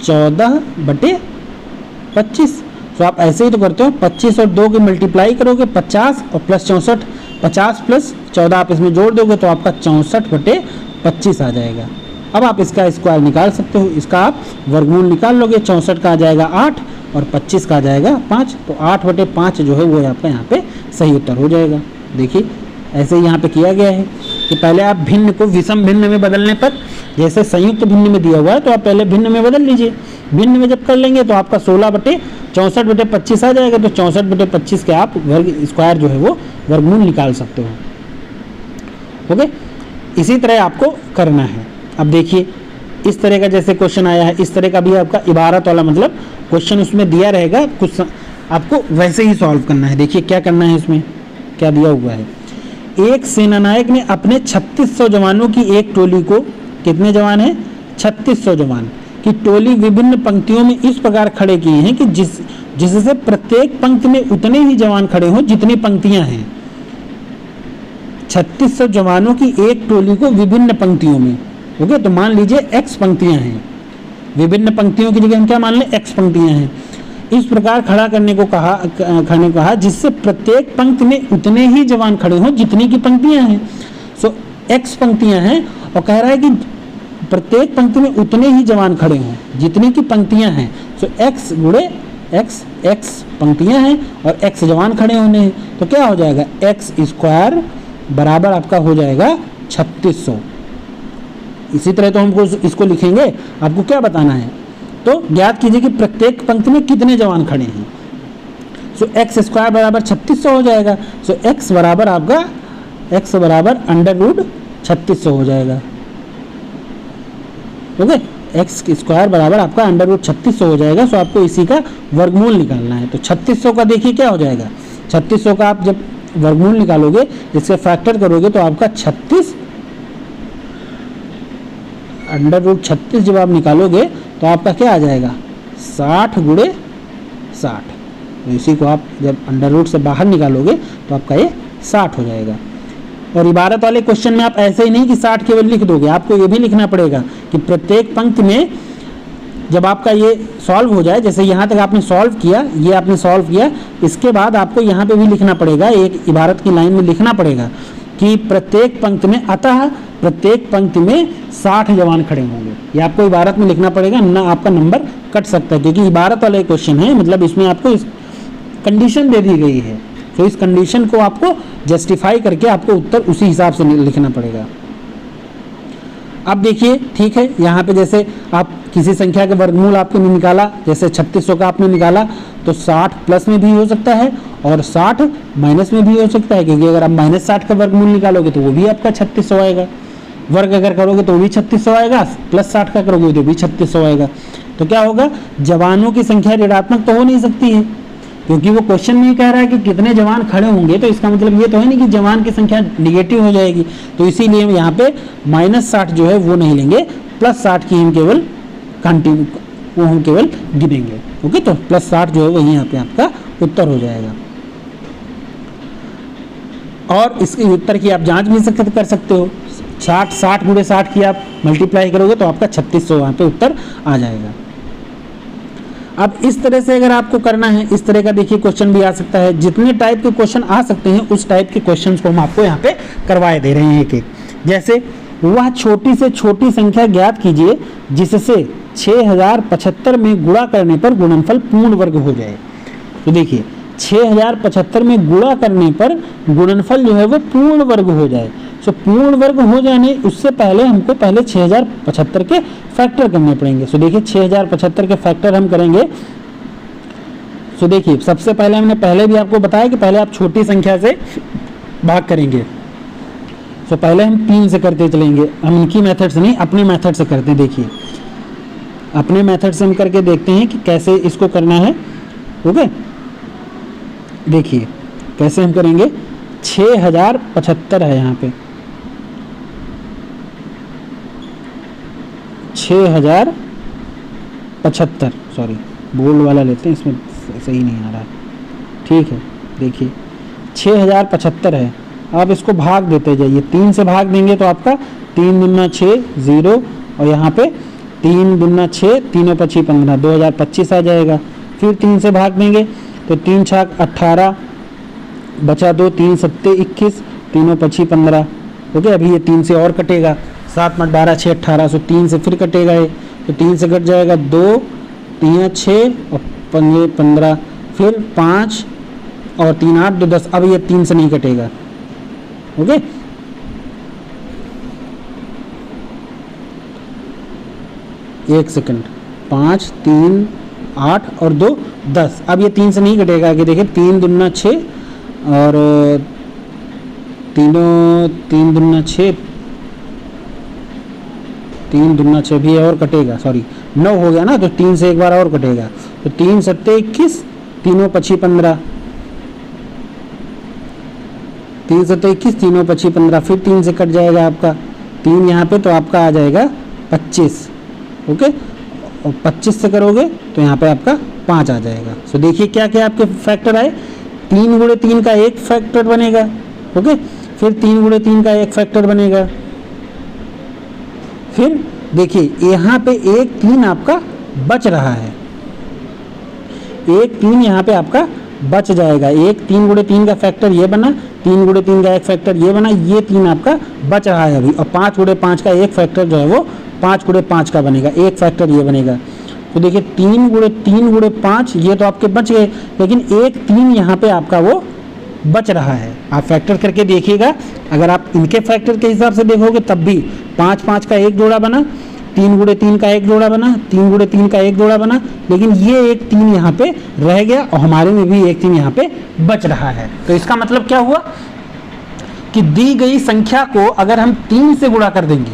14/25, तो आप ऐसे ही तो करते हो, 25 और 2 की मल्टीप्लाई करोगे 50 और प्लस 64, 50 प्लस 14 आप इसमें जोड़ दोगे तो आपका 64/25 आ जाएगा। अब आप इसका स्क्वायर निकाल सकते हो, इसका आप वर्गमूल निकाल लोगे। 64 का आ जाएगा 8 और 25 का आ जाएगा 5, तो 8/5 जो है वो आपका यहाँ पे सही उत्तर हो जाएगा। देखिए ऐसे ही यहाँ पे किया गया है कि पहले आप भिन्न को विषम भिन्न में बदलने पर, जैसे संयुक्त भिन्न में दिया हुआ है तो आप पहले भिन्न में बदल लीजिए। भिन्न में जब कर लेंगे तो आपका 16/64/25 आ जाएगा। तो 64/25 के आप वर्ग स्क्वायर जो है वो वर्गमूल निकाल सकते हो। ओके, इसी तरह आपको करना है। अब देखिए इस तरह का जैसे क्वेश्चन आया है, इस तरह का भी आपका इबारत वाला मतलब क्वेश्चन उसमें दिया रहेगा, कुछ आपको वैसे ही सॉल्व करना है। देखिए क्या करना है, इसमें क्या दिया हुआ है। एक सेनानायक ने अपने 3600 जवानों की एक टोली को, कितने जवान हैं, 3600 जवान की टोली विभिन्न पंक्तियों में इस प्रकार खड़े किए हैं कि जिससे प्रत्येक पंक्ति में उतने ही जवान खड़े हों जितनी पंक्तियां हैं। 3600 जवानों की एक टोली को विभिन्न पंक्तियों में, ओके, तो मान लीजिए x पंक्तियां हैं, विभिन्न पंक्तियों की जगह हम क्या मान लें, x पंक्तियां हैं। इस प्रकार खड़ा करने को कहा जिससे प्रत्येक पंक्ति में उतने ही जवान खड़े हों जितनी की पंक्तियां हैं। सो x पंक्तियां हैं और कह रहा है कि प्रत्येक पंक्ति में उतने ही जवान खड़े हों जितनी की पंक्तियां हैं। सो x गुणे x पंक्तियां हैं और x जवान खड़े होने हैं, तो क्या हो जाएगा, x स्क्वायर बराबर आपका हो जाएगा 3600। इसी तरह तो हमको इसको लिखेंगे, आपको क्या बताना है, तो ज्ञात कीजिए कि प्रत्येक पंक्ति में कितने जवान खड़े हैं। सो एक्स स्क्वायर बराबर 3600 हो जाएगा। सो एक्स बराबर आपका √3600 हो जाएगा। ओके, एक्स स्क्वायर बराबर आपका √3600 हो जाएगा। सो आपको इसी का वर्गमूल निकालना है। तो 3600 का देखिए क्या हो जाएगा, 3600 का आप जब वर्गमूल निकालोगे, इससे फैक्टर करोगे तो आपका 36 √36 जब आप निकालोगे तो आपका क्या आ जाएगा, 60 गुणे 60। तो इसी को आप जब अंडर रूट से बाहर निकालोगे तो आपका ये 60 हो जाएगा। और इबारत वाले क्वेश्चन में आप ऐसे ही नहीं कि 60 केवल लिख दोगे, आपको ये भी लिखना पड़ेगा कि प्रत्येक पंक्ति में जब आपका ये सॉल्व हो जाए, जैसे यहाँ तक आपने सॉल्व किया, ये आपने सॉल्व किया, इसके बाद आपको यहाँ पे भी लिखना पड़ेगा, एक इबारत की लाइन में लिखना पड़ेगा कि प्रत्येक पंक्ति में, अतः प्रत्येक पंक्ति में 60 जवान खड़े होंगे। ये आपको इबारत में लिखना पड़ेगा, ना आपका नंबर कट सकता है, क्योंकि इबारत वाले क्वेश्चन है, मतलब इसमें आपको इस कंडीशन दे दी गई है। तो इस कंडीशन को आपको जस्टिफाई करके आपको उत्तर उसी हिसाब से लिखना पड़ेगा। अब देखिए, ठीक है, यहाँ पे जैसे आप किसी संख्या के वर्गमूल आपने निकाला, जैसे 3600 का आपने निकाला, तो 60 प्लस में भी हो सकता है और 60 माइनस में भी हो सकता है, क्योंकि अगर आप -60 का वर्गमूल निकालोगे तो वो भी आपका 3600 आएगा। वर्ग अगर करोगे तो भी 3600 आएगा, प्लस 60 का करोगे तो भी 3600 आएगा। तो क्या होगा, जवानों की संख्या ऋणात्मक तो हो नहीं सकती है, क्योंकि वो क्वेश्चन में ही कह रहा है कि कितने जवान खड़े होंगे, तो इसका मतलब ये तो है नहीं कि जवान की संख्या निगेटिव हो जाएगी। तो इसीलिए हम यहाँ पे -60 जो है वो नहीं लेंगे, +60 की हम केवल कंटिन्यू वो हम केवल गिनेंगे। ओके, तो +60 जो है वो यहाँ पे आपका उत्तर हो जाएगा। और इसके उत्तर की आप जांच भी कर सकते हो, 60 गुणे 60 की आप मल्टीप्लाई करोगे तो आपका 3600 वहाँ पे उत्तर आ जाएगा। अब इस तरह से अगर आपको करना है, इस तरह का देखिए क्वेश्चन भी आ सकता है। जितने टाइप के क्वेश्चन आ सकते हैं उस टाइप के क्वेश्चंस को हम आपको यहाँ पे करवाए दे रहे हैं एक एक। जैसे वह छोटी से छोटी संख्या ज्ञात कीजिए जिससे 6075 में गुणा करने पर गुणनफल पूर्ण वर्ग हो जाए। तो देखिए 6075 में गुणा करने पर गुणनफल जो है वो पूर्ण वर्ग हो जाए। सो पूर्ण वर्ग हो जाने उससे पहले हमको पहले 6075 के फैक्टर करने पड़ेंगे। सो देखिए 6075 के फैक्टर हम करेंगे। सो देखिए सबसे पहले हमने पहले भी आपको बताया कि पहले आप छोटी संख्या से भाग करेंगे। सो पहले हम 3 से करते चलेंगे, हम इनकी मेथड से नहीं अपने मेथड से करते हैं। देखिए अपने मेथड से हम करके देखते हैं कि कैसे इसको करना है। ओके, देखिए कैसे हम करेंगे। 6075 है यहाँ पे, 6075, सॉरी बोल्ड वाला लेते हैं, इसमें सही नहीं आ रहा है। ठीक है, देखिए 6075 है। आप इसको भाग देते जाइए, 3 से भाग देंगे तो आपका 3 दूना 6 0 और यहाँ पे 3 दूना 6 तीनों 25 15 2025 आ जाएगा। फिर 3 से भाग देंगे तो 3 छाक 18 बचा 2 3 सत्ते 21 तीनों 25 15। ओके, अभी ये 3 से और कटेगा, 7 8 12 6 18, सो 3 से फिर कटेगा ये, तो 3 से कट जाएगा 2 3 6 और 15, फिर 5 और 3 8 2 10। अब ये 3 से नहीं कटेगा। ओके, एक सेकंड, 5 3 8 और 2 10। अब ये 3 से नहीं कटेगा। आगे देखिए, 3 दूना 6 और तीनों 3 दूना 6, 3 दूना 6 भी और कटेगा, सॉरी 9 हो गया ना, तो 3 से एक बार और कटेगा, तो 3 7 21, तीनों 25 15, 3 7 21, तीनों 25 15, फिर 3 से कट जाएगा आपका 3 यहाँ पे, तो आपका आ जाएगा 25। ओके, और 25 से करोगे तो यहाँ पे आपका 5 आ जाएगा। सो देखिए क्या क्या आपके फैक्टर आए, 3 गुणे 3 का एक फैक्टर बनेगा। ओके, फिर 3 गुणे 3 का एक फैक्टर बनेगा, फिर देखिए यहाँ पे एक 3 आपका बच रहा है, एक 3 यहाँ पे आपका बच जाएगा। एक 3 गुणे 3 का फैक्टर ये बना, 3 गुणे 3 का एक फैक्टर ये बना, ये 3 आपका बच रहा है अभी। और 5 गुणे 5 का एक फैक्टर जो है वो 5 गुणे 5 का बनेगा, एक फैक्टर ये बनेगा। तो देखिए 3 गुणे 5 ये तो आपके बच गए, लेकिन एक 3 यहाँ पे आपका वो बच रहा है। आप फैक्टर करके देखिएगा, अगर आप इनके फैक्टर के हिसाब से देखोगे तब भी 5 5 का एक जोड़ा बना, 3 गुणे 3 का एक जोड़ा बना, 3 गुणे 3 का एक जोड़ा बना, लेकिन ये एक 3 यहाँ पे रह गया और हमारे में भी एक 3 यहाँ पे बच रहा है। तो इसका मतलब क्या हुआ कि दी गई संख्या को अगर हम 3 से गुणा कर देंगे,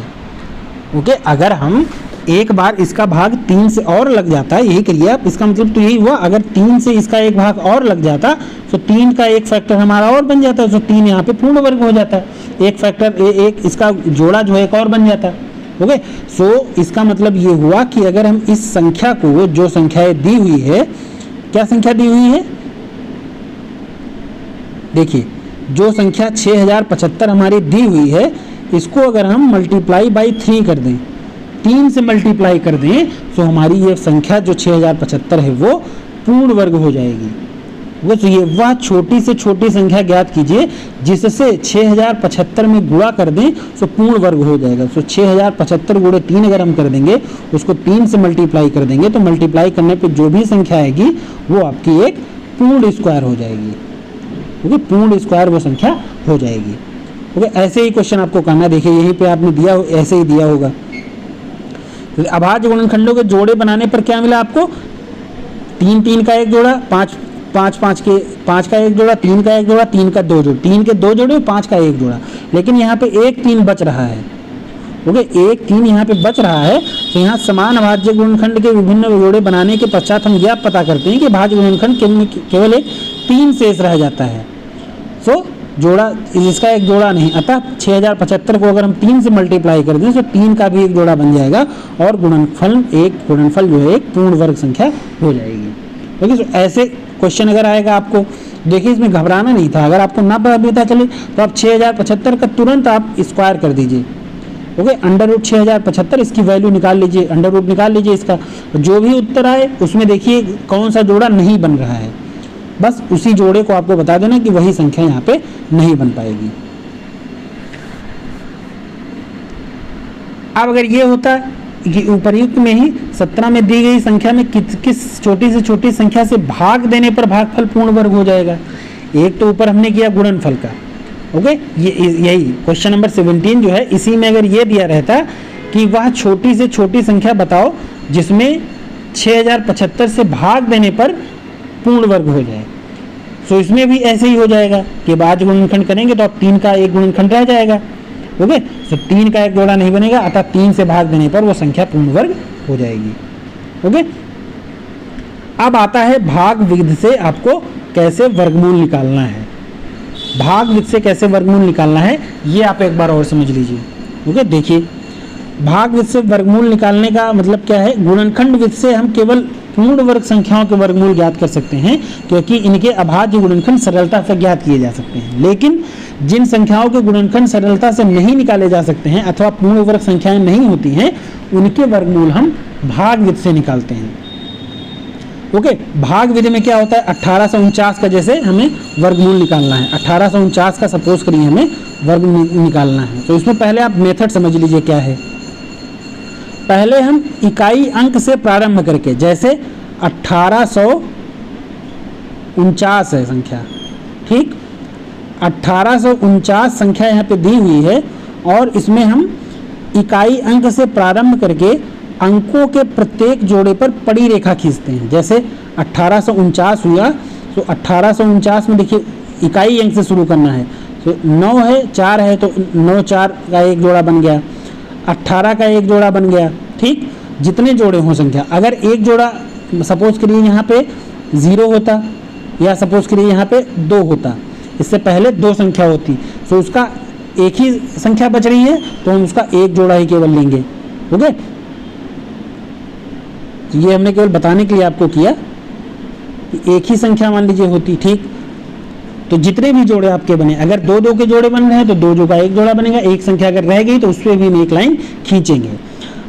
ओके, अगर हम एक बार इसका भाग 3 से और लग जाता है, यही करिए आप, इसका मतलब तो यही हुआ, अगर 3 से इसका एक भाग और लग जाता तो 3 का एक फैक्टर हमारा और बन जाता है, तो 3 यहाँ पे पूर्ण वर्ग हो जाता है, एक फैक्टर एक इसका जोड़ा जो है एक और बन जाता है। ओके, सो इसका मतलब ये हुआ कि अगर हम इस संख्या को, जो संख्याएं दी हुई है, क्या संख्या दी हुई है, देखिए जो संख्या 6075 हमारी दी हुई है, इसको अगर हम मल्टीप्लाई बाई 3 कर दें, 3 से मल्टीप्लाई कर दें, तो हमारी ये संख्या जो 6075 है वो पूर्ण वर्ग हो जाएगी। वो तो ये वह छोटी से छोटी संख्या ज्ञात कीजिए जिससे 6075 में गुणा कर दें तो पूर्ण वर्ग हो जाएगा। तो 6075 गुणे 3 अगर हम कर देंगे, उसको 3 से मल्टीप्लाई कर देंगे, तो मल्टीप्लाई करने पे जो भी संख्या आएगी वो आपकी एक पूर्ण स्क्वायर हो जाएगी। ओके, पूर्ण स्क्वायर वो संख्या हो जाएगी। ओके, ऐसे ही क्वेश्चन आपको करना, देखिए यहीं पे आपने दिया, ऐसे ही दिया होगा। तो अभाज्य गुणनखंडों के जोड़े बनाने पर क्या मिला आपको, 3 3 का एक जोड़ा, 5 5 का एक जोड़ा, 3 का एक जोड़ा, 3 का 2 जोड़े, 3 के 2 जोड़े, 5 का एक जोड़ा, लेकिन यहाँ पे एक 3 बच रहा है। ओके, एक 3 यहाँ पे बच रहा है, तो यहाँ समान अभाज्य गुणनखंड के विभिन्न जोड़े बनाने के पश्चात हम यह पता करते हैं कि भाज्य गुणनखंड केवल एक 3 शेष रह जाता है। सो जोड़ा, इसका एक जोड़ा नहीं, अतः 6075 को अगर हम 3 से मल्टीप्लाई कर दें तो 3 का भी एक जोड़ा बन जाएगा और गुणनफल जो है एक पूर्ण वर्ग संख्या हो जाएगी। ओके, तो ऐसे क्वेश्चन अगर आएगा आपको, देखिए इसमें घबराना नहीं था। अगर आपको ना पता चले तो आप 6075 का तुरंत आप स्क्वायर कर दीजिए। ओके, अंडर रूट 6075 इसकी वैल्यू निकाल लीजिए, अंडर रूट निकाल लीजिए इसका, जो भी उत्तर आए उसमें देखिए कौन सा जोड़ा नहीं बन रहा है, बस उसी जोड़े को आपको बता देना कि वही संख्या यहाँ पे नहीं बन पाएगी। अब अगर ये होता कि उपर्युक्त में ही 17 में दी गई संख्या में किस छोटी से छोटी संख्या से भाग देने पर भागफल पूर्ण वर्ग हो जाएगा। एक तो ऊपर हमने किया गुणनफल का। ओके, ये यही क्वेश्चन नंबर 17 जो है, इसी में अगर ये दिया रहता कि वह छोटी से छोटी संख्या बताओ जिसमें 6075 से भाग देने पर पूर्ण वर्ग हो जाए, तो इसमें भी ऐसे ही हो जाएगा कि भाज्य गुणनखंड करेंगे तो अब 3 का एक गुणनखंड रह जाएगा। ओके, तो 3 का एक जोड़ा नहीं बनेगा, अतः 3 से भाग देने पर वो संख्या पूर्ण वर्ग हो जाएगी। ओके, अब आता है भाग विधि से आपको कैसे वर्गमूल निकालना है। भाग विधि से कैसे वर्गमूल निकालना है ये आप एक बार और समझ लीजिए। ओके, देखिए भाग विधि से वर्गमूल निकालने का मतलब क्या है, गुणनखंड विधि से हम केवल पूर्ण वर्ग संख्याओं के वर्गमूल ज्ञात कर सकते हैं क्योंकि इनके अभाज्य गुणनखंड सरलता से ज्ञात किए जा सकते हैं। लेकिन जिन संख्याओं के गुणनखंड सरलता से नहीं निकाले जा सकते हैं अथवा पूर्ण वर्ग संख्याएं नहीं होती हैं, उनके वर्गमूल हम भाग विधि से निकालते हैं। ओके, भाग विधि में क्या होता है, 1849 का जैसे हमें वर्गमूल निकालना है, 1849 का सपोज करिए हमें वर्गमूल निकालना है, तो इसमें पहले आप मेथड समझ लीजिए क्या है। पहले हम इकाई अंक से प्रारंभ करके, जैसे 1849 है संख्या, ठीक, 1849 संख्या यहाँ पे दी हुई है और इसमें हम इकाई अंक से प्रारंभ करके अंकों के प्रत्येक जोड़े पर पड़ी रेखा खींचते हैं। जैसे 1849 हुआ, तो 1849 में देखिए इकाई अंक से शुरू करना है, तो 9 है, 4 है, तो 9 4 का एक जोड़ा बन गया, 18 का एक जोड़ा बन गया, ठीक। जितने जोड़े हों संख्या, अगर एक जोड़ा सपोज करिए यहाँ पे 0 होता या सपोज करिए यहाँ पे 2 होता, इससे पहले 2 संख्या होती, तो उसका एक ही संख्या बच रही है तो हम उसका एक जोड़ा ही केवल लेंगे। ओके, ये हमने केवल बताने के लिए आपको किया कि एक ही संख्या मान लीजिए होती, ठीक। तो जितने भी जोड़े आपके बने, अगर 2 के जोड़े बन रहे हैं तो 2 का एक जोड़ा बनेगा, एक संख्या अगर रह गई तो उस पर भी हम एक लाइन खींचेंगे।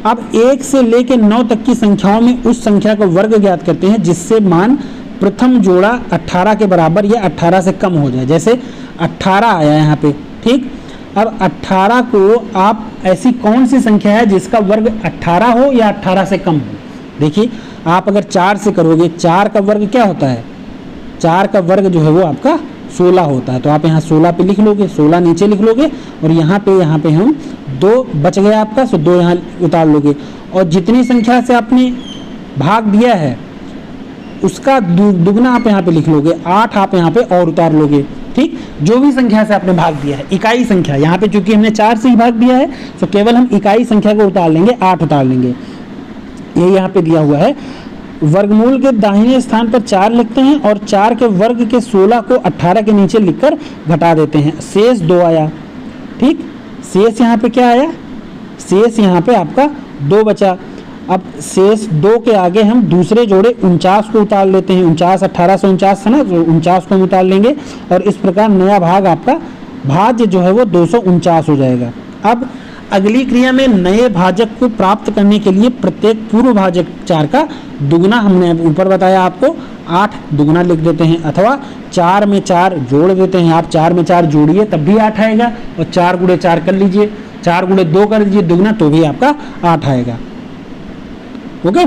अब 1 से लेकर 9 तक की संख्याओं में उस संख्या का वर्ग ज्ञात करते हैं जिससे मान प्रथम जोड़ा 18 के बराबर या 18 से कम हो जाए। जैसे 18 आया यहाँ पे, ठीक। अब 18 को आप, ऐसी कौन सी संख्या है जिसका वर्ग 18 हो या 18 से कम हो। देखिए आप अगर 4 से करोगे, 4 का वर्ग क्या होता है, 4 का वर्ग जो है वो आपका 16 होता है, तो आप यहाँ 16 पे लिख लोगे, 16 नीचे लिख लोगे और यहाँ पे हम 2 बच गया आपका, तो 2 यहाँ उतार लोगे और जितनी संख्या से आपने भाग दिया है उसका दुगना आप यहाँ पे लिख लोगे, 8 आप यहाँ पे और उतार लोगे, ठीक। जो भी संख्या से आपने भाग दिया है, इकाई संख्या, यहाँ पे चूंकि हमने 4 से ही भाग दिया है तो केवल हम इकाई संख्या को उतार लेंगे, 8 उतार लेंगे, ये यहाँ पे दिया हुआ है। वर्गमूल के दाहिने स्थान पर 4 लिखते हैं और 4 के वर्ग के 16 को 18 के नीचे लिखकर घटा देते हैं, शेष 2 आया, ठीक। शेष यहाँ पे क्या आया, शेष यहाँ पे आपका 2 बचा। अब शेष 2 के आगे हम दूसरे जोड़े 49 को उतार लेते हैं, 49 1849 था ना, तो 49 को हम उतार लेंगे और इस प्रकार नया भाग आपका भाज्य जो है वो 249 हो जाएगा। अब अगली क्रिया में नए भाजक को प्राप्त करने के लिए प्रत्येक पूर्व भाजक 4 का दुगना, हमने ऊपर बताया आपको 8 दुगना लिख देते हैं, अथवा 4 में 4 जोड़ देते हैं। आप 4 में 4 जोड़िए तब भी 8 आएगा और 4 गुणे 4 कर लीजिए, 4 गुणे 2 कर लीजिए दुगना, तो भी आपका 8 आएगा। ओके,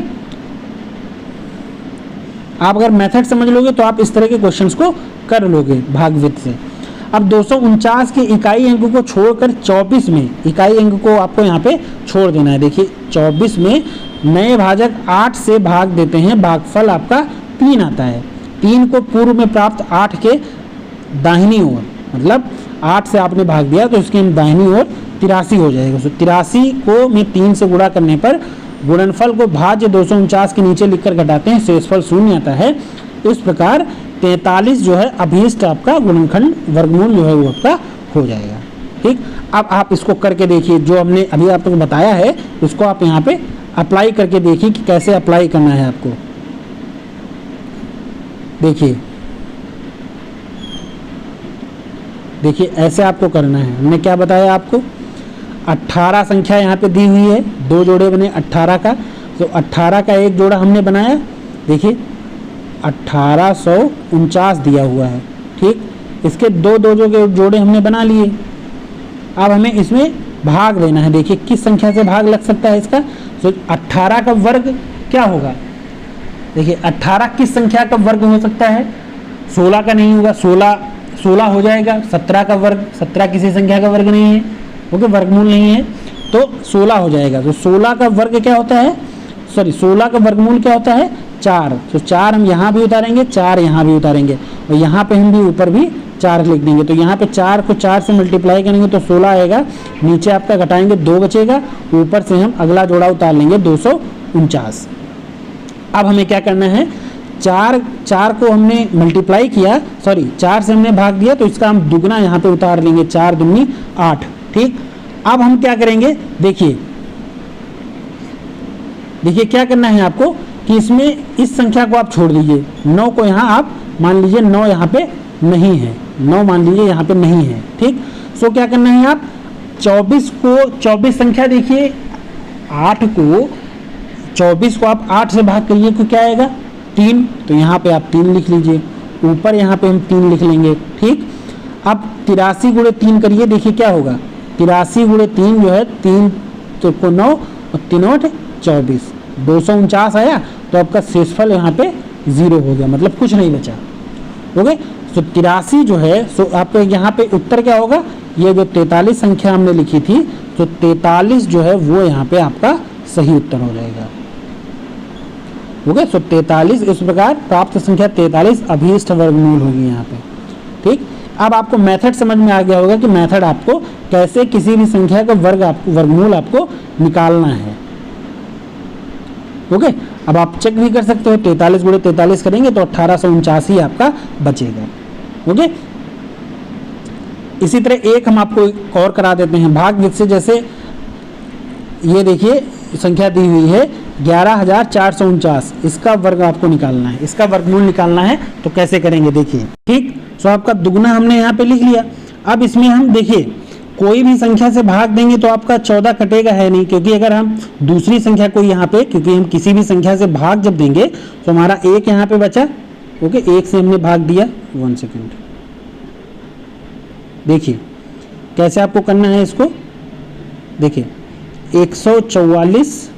आप अगर मेथड समझ लोगे तो आप इस तरह के क्वेश्चंस को कर लोगे भागवित से। अब 249 के इकाई अंक को छोड़कर 24 में इकाई अंक को आपको यहाँ पे छोड़ देना है। देखिए 24 में नए भाजक 8 से भाग देते हैं, भागफल आपका 3 आता है। 3 को पूर्व में प्राप्त 8 के दाहिनी ओर, मतलब 8 से आपने भाग दिया तो इसकी दाहिनी ओर 83 हो जाएगा। तो 83 को में 3 से गुणा करने पर गुणनफल को भाज्य 249 के नीचे लिखकर घटाते हैं, शेषफल 0 आता है। इस प्रकार 43 जो है अभीष्ट आपका गुणनखंड वर्गमूल जो है वो आपका हो जाएगा, ठीक। अब आप इसको करके देखिए, जो हमने अभी आपको बताया है उसको आप यहाँ पे अप्लाई करके देखिए कि कैसे अप्लाई करना है आपको। देखिए ऐसे आपको करना है। हमने क्या बताया आपको, 18 संख्या यहाँ पे दी हुई है, 2 जोड़े बने 18 का, तो 18 का एक जोड़ा हमने बनाया, देखिए 1849 दिया हुआ है, ठीक। इसके 2 जोड़े हमने बना लिए। अब हमें इसमें भाग देना है। देखिए किस संख्या से भाग लग सकता है इसका, तो 18 का वर्ग क्या होगा, देखिए 18 किस संख्या का वर्ग हो सकता है, 16 का नहीं होगा, 16 हो जाएगा। 17 का वर्ग, 17 किसी संख्या का वर्ग नहीं है, ओके, वर्गमूल नहीं है, तो 16 हो जाएगा। तो 16 का वर्ग क्या होता है, 16 का वर्गमूल क्या होता है 4। तो 4 हम यहाँ भी उतारेंगे, 4 यहाँ भी उतारेंगे और यहाँ पे हम भी ऊपर भी 4 लिख देंगे। तो यहाँ पे 4 को 4 से मल्टीप्लाई करेंगे तो 16 आएगा, नीचे आपका घटाएंगे 2 बचेगा, ऊपर से हम अगला जोड़ा उतार लेंगे 249। अब हमें क्या करना है, 4 को हमने मल्टीप्लाई किया, 4 से हमने भाग दिया, तो इसका हम दुगना यहाँ पे उतार लेंगे, 4 दूनी 8, ठीक। अब हम क्या करेंगे, देखिए क्या करना है आपको कि इसमें इस संख्या को आप छोड़ दीजिए, 9 को यहाँ आप मान लीजिए 9 यहाँ पे नहीं है, 9 मान लीजिए यहाँ पे नहीं है, ठीक। सो क्या करना है, आप 24 संख्या देखिए 24 को आप 8 से भाग करिए तो क्या आएगा, 3, तो यहाँ पे आप 3 लिख लीजिए, ऊपर यहाँ पे हम 3 लिख लेंगे। ठीक, अब 83 गुणे 3 करिए, देखिए क्या होगा। 83 गुणे 3 जो है 3 को 9 और 3 8 24, 249 आया। तो आपका शेषफल यहाँ पे 0 हो गया, मतलब कुछ नहीं बचा। ओके, तो 83 जो है सो आपके यहाँ पे उत्तर क्या होगा, ये जो 43 संख्या हमने लिखी थी, तो 43 जो है वो यहाँ पे आपका सही उत्तर हो जाएगा। ओके, सो 43 इस प्रकार प्राप्त संख्या 43 अभीष्ट वर्गमूल होगी यहाँ पे। ठीक, अब आपको मेथड समझ में आ गया होगा कि मेथड आपको कैसे किसी भी संख्या का वर्गमूल आपको निकालना है। ओके, अब आप चेक भी कर सकते हो, 43 गुणे 43 करेंगे तो 1849 आपका बचेगा। ओके, इसी तरह एक हम आपको एक और करा देते हैं भाग जिससे, जैसे ये देखिए संख्या दी हुई है 11,449, इसका वर्ग आपको निकालना है, इसका वर्गमूल निकालना है। तो कैसे करेंगे देखिए। ठीक, तो आपका दुगना हमने यहाँ पे लिख लिया। अब इसमें हम देखिए कोई भी संख्या से भाग देंगे तो आपका 14 कटेगा है नहीं, क्योंकि अगर हम दूसरी संख्या को यहाँ पे, क्योंकि हम किसी भी संख्या से भाग जब देंगे तो हमारा 1 यहाँ पे बचा। ओके, 1 से हमने भाग दिया। 1 सेकेंड, देखिए कैसे आपको करना है इसको। देखिए 144,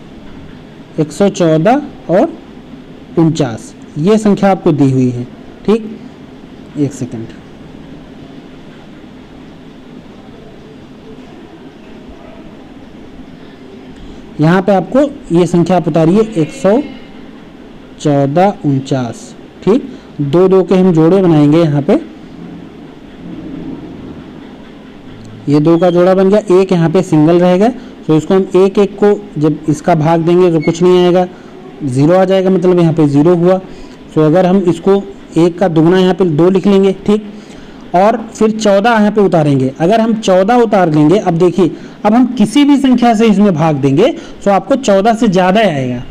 114 और 49 ये संख्या आपको दी हुई है। ठीक, 1 सेकेंड, यहाँ पे आपको ये संख्या आप उतारिए 114, 49। ठीक, 2 2 के हम जोड़े बनाएंगे यहाँ पे, ये 2 का जोड़ा बन गया, 1 यहाँ पे सिंगल रहेगा। तो इसको हम 1 1 को जब इसका भाग देंगे तो कुछ नहीं आएगा, 0 आ जाएगा, मतलब यहाँ पे 0 हुआ। तो अगर हम इसको 1 का दुगना यहाँ पे 2 लिख लेंगे। ठीक, और फिर 14 यहाँ पे उतारेंगे। अगर हम 14 उतार लेंगे, अब देखिए अब हम किसी भी संख्या से इसमें भाग देंगे तो आपको 14 से ज़्यादा आएगा,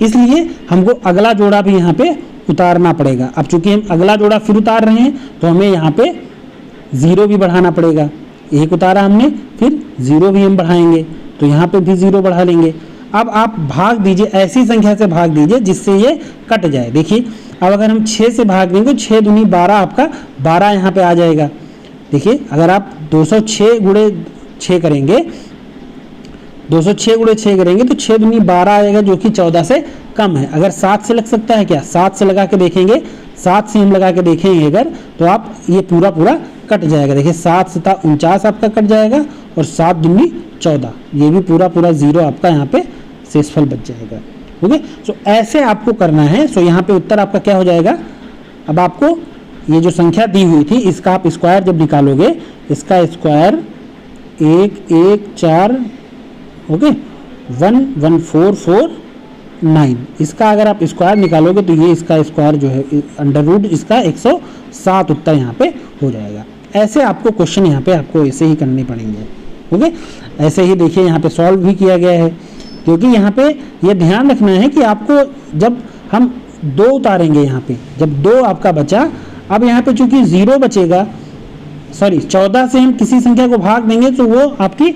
इसलिए हमको अगला जोड़ा भी यहाँ पे उतारना पड़ेगा। अब चूंकि हम अगला जोड़ा फिर उतार रहे हैं तो हमें यहाँ पे 0 भी बढ़ाना पड़ेगा। 1 उतारा हमने, फिर 0 भी हम बढ़ाएंगे, तो यहाँ पे भी 0 बढ़ा लेंगे। अब आप भाग दीजिए, ऐसी संख्या से भाग दीजिए जिससे ये कट जाए। देखिए अब अगर हम 6 से भाग देंगे, 6 दूनी 12, आपका 12 यहाँ पे आ जाएगा। देखिए अगर आप 206 गुणे 6 करेंगे, 206 गुणे 6 करेंगे तो 6 दूनी 12 आएगा, जो कि 14 से कम है। अगर 7 से लग सकता है क्या, 7 से लगा के देखेंगे, 7 से हम लगा के देखेंगे अगर, तो आप ये पूरा पूरा कट जाएगा। देखिए 7 से 49 आपका कट जाएगा, और 7 दूनी 14, ये भी पूरा पूरा 0 आपका यहाँ पे शेषफल बच जाएगा। ओके, सो ऐसे आपको करना है। सो यहाँ पे उत्तर आपका क्या हो जाएगा। अब आपको ये जो संख्या दी हुई थी इसका आप स्क्वायर जब निकालोगे, इसका स्क्वायर 114, ओके 11449, इसका अगर आप स्क्वायर निकालोगे तो ये इसका स्क्वायर जो है अंडर रूट इसका 107 उत्तर यहाँ पे हो जाएगा। ऐसे आपको क्वेश्चन यहाँ पे आपको ऐसे ही करने पड़ेंगे। ओके, ऐसे ही देखिए यहाँ पे सॉल्व भी किया गया है, क्योंकि यहाँ पे ये ध्यान रखना है कि आपको जब हम 2 उतारेंगे, यहाँ पे जब 2 आपका बचा, अब यहाँ पे चूंकि 0 बचेगा, सॉरी 14 से हम किसी संख्या को भाग देंगे तो वो आपकी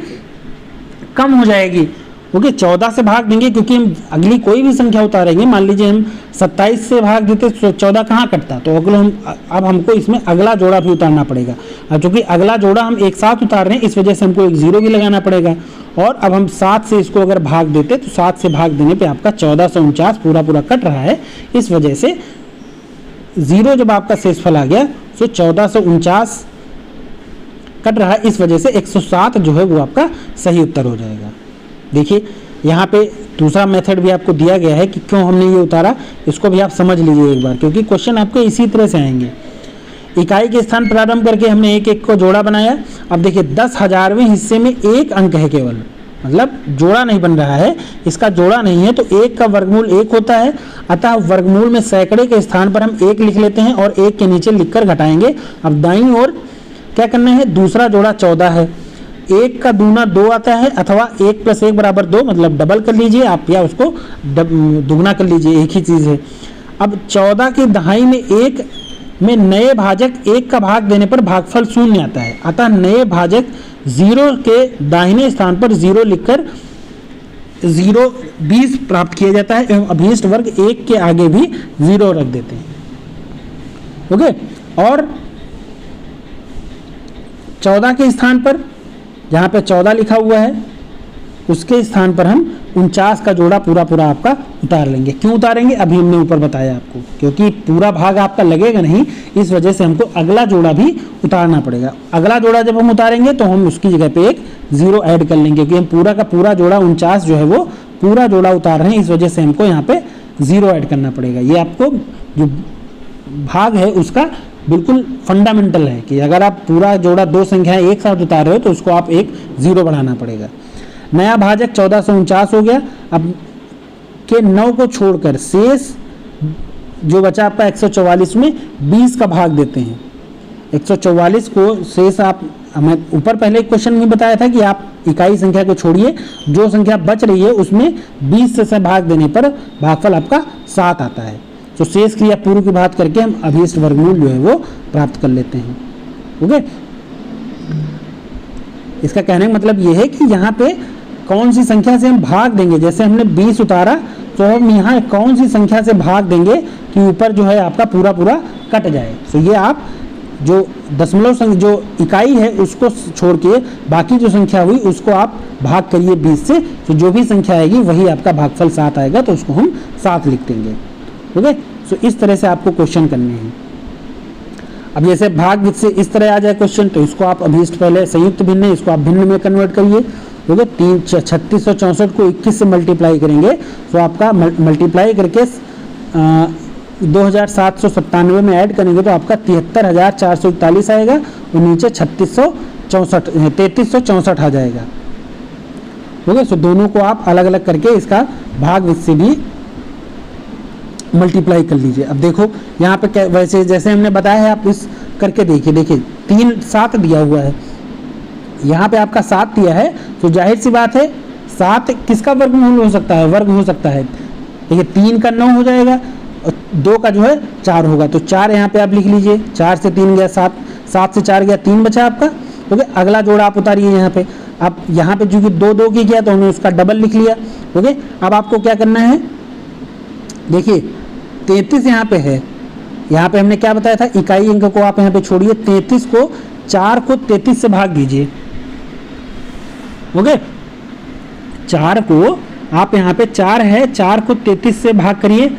कम हो जाएगी। ओके, 14 से भाग देंगे, क्योंकि हम अगली कोई भी संख्या उतारेंगे, मान लीजिए हम 27 से भाग देते तो 14 कहाँ कटता, तो अगला अब हमको इसमें अगला जोड़ा भी उतारना पड़ेगा। अब चूंकि अगला जोड़ा हम एक साथ उतार रहे हैं, इस वजह से हमको एक 0 भी लगाना पड़ेगा। और अब हम 7 से इसको अगर भाग देते तो 7 से भाग देने पे आपका 1449 पूरा पूरा कट रहा है, इस वजह से 0 जब आपका शेषफल आ गया तो 1449 कट रहा है, इस वजह से 107 जो है वो आपका सही उत्तर हो जाएगा। देखिए यहाँ पे दूसरा मेथड भी आपको दिया गया है कि क्यों हमने ये उतारा, इसको भी आप समझ लीजिए एक बार, क्योंकि क्वेश्चन आपके इसी तरह से आएंगे। इकाई के स्थान प्रारंभ करके हमने 1 1 को जोड़ा बनाया। अब देखिए 10,000वें हिस्से में 1 अंक है केवल, मतलब जोड़ा नहीं बन रहा है, इसका जोड़ा नहीं है, तो 1 का वर्गमूल 1 होता है। अतः वर्गमूल में सैकड़े के स्थान पर हम 1 लिख लेते हैं और 1 के नीचे लिखकर घटाएंगे। अब दाईं ओर क्या करना है, दूसरा जोड़ा 14 है, 1 का दूना 2 आता है, अथवा 1 + 1 = 2, मतलब डबल कर लीजिए आप या उसको दुगना कर लीजिए, एक ही चीज़ है। अब 14 के दहाई में 1 में नए भाजक 1 का भाग देने पर भागफल 0 आता है। अतः नए भाजक 0 के दाहिने स्थान पर 0 लिखकर 0 20 प्राप्त किया जाता है एवं अभीष्ट वर्ग 1 के आगे भी 0 रख देते हैं। ओके, और 14 के स्थान पर जहाँ पे 14 लिखा हुआ है उसके स्थान पर हम 49 का जोड़ा पूरा पूरा आपका उतार लेंगे। क्यों उतारेंगे, अभी हमने ऊपर बताया आपको, क्योंकि पूरा भाग आपका लगेगा नहीं, इस वजह से हमको अगला जोड़ा भी उतारना पड़ेगा। अगला जोड़ा जब हम उतारेंगे तो हम उसकी जगह पे एक 0 ऐड कर लेंगे, क्योंकि हम पूरा का पूरा जोड़ा 49 जो है वो पूरा जोड़ा उतार रहे हैं, इस वजह से हमको यहाँ पे 0 ऐड करना पड़ेगा। ये आपको जो भाग है उसका बिल्कुल फंडामेंटल है कि अगर आप पूरा जोड़ा 2 संख्याएं एक साथ उतार रहे हो तो उसको आप एक 0 बढ़ाना पड़ेगा। नया भाजक 1449 हो गया। अब के 9 को छोड़कर शेष जो बचा आपका 144 में 20 का भाग देते हैं। 144 को शेष आप, हमें ऊपर पहले एक क्वेश्चन में बताया था कि आप इकाई संख्या को छोड़िए, जो संख्या बच रही है उसमें 20 से भाग देने पर भागफल आपका 7 आता है। तो शेष क्रिया पूर्व की बात करके हम अभीष्ट वर्गमूल जो है वो प्राप्त कर लेते हैं। ओके, इसका कहने का मतलब ये है कि यहाँ पे कौन सी संख्या से हम भाग देंगे। जैसे हमने 20 उतारा तो हम यहाँ कौन सी संख्या से भाग देंगे कि ऊपर जो है आपका पूरा पूरा कट जाए। तो ये आप जो दशमलव जो इकाई है उसको छोड़ के बाकी जो संख्या हुई उसको आप भाग करिए 20 से, तो जो भी संख्या आएगी वही आपका भागफल 7 आएगा, तो उसको हम 7 लिख देंगे। ओके, तो इस तरह से आपको क्वेश्चन करने हैं। अब जैसे भाग से इस तरह आ जाए क्वेश्चन, तो इसको आप अभीष्ट पहले संयुक्त भिन्न है, इसको आप भिन्न में कन्वर्ट करिए। ओके, 3664 को 21 से मल्टीप्लाई करेंगे तो आपका मल्टीप्लाई करके 2797 में ऐड करेंगे तो आपका 73,441 आएगा और नीचे 3364 आ जाएगा। ओके, सो दोनों को आप अलग अलग करके इसका भाग से भी मल्टीप्लाई कर लीजिए। अब देखो यहाँ पे वैसे जैसे हमने बताया है आप इस करके देखिए 7 दिया हुआ है, यहाँ पे आपका 7 दिया है, तो जाहिर सी बात है 7 किसका वर्गमूल हो सकता है, वर्ग हो सकता है। देखिए 3 का 9 हो जाएगा और 2 का जो है 4 होगा, तो 4 यहाँ पे आप लिख लीजिए। 4 से 3 गया 7, 7 से 4 गया 3 बचा आपका। ओके, अगला जोड़ा आप उतारिए यहाँ पे। अब यहाँ पे चूंकि 2 की गया तो हमने उसका डबल लिख लिया। ओके, अब आपको क्या करना है, देखिए 33 यहाँ पे है, यहाँ पे हमने क्या बताया था, इकाई अंक को आप यहाँ पे छोड़िए, 33 को 4 को 33 से भाग दीजिए। ओके, 4 को आप यहाँ पे 4 है, 4 को 33 से भाग करिए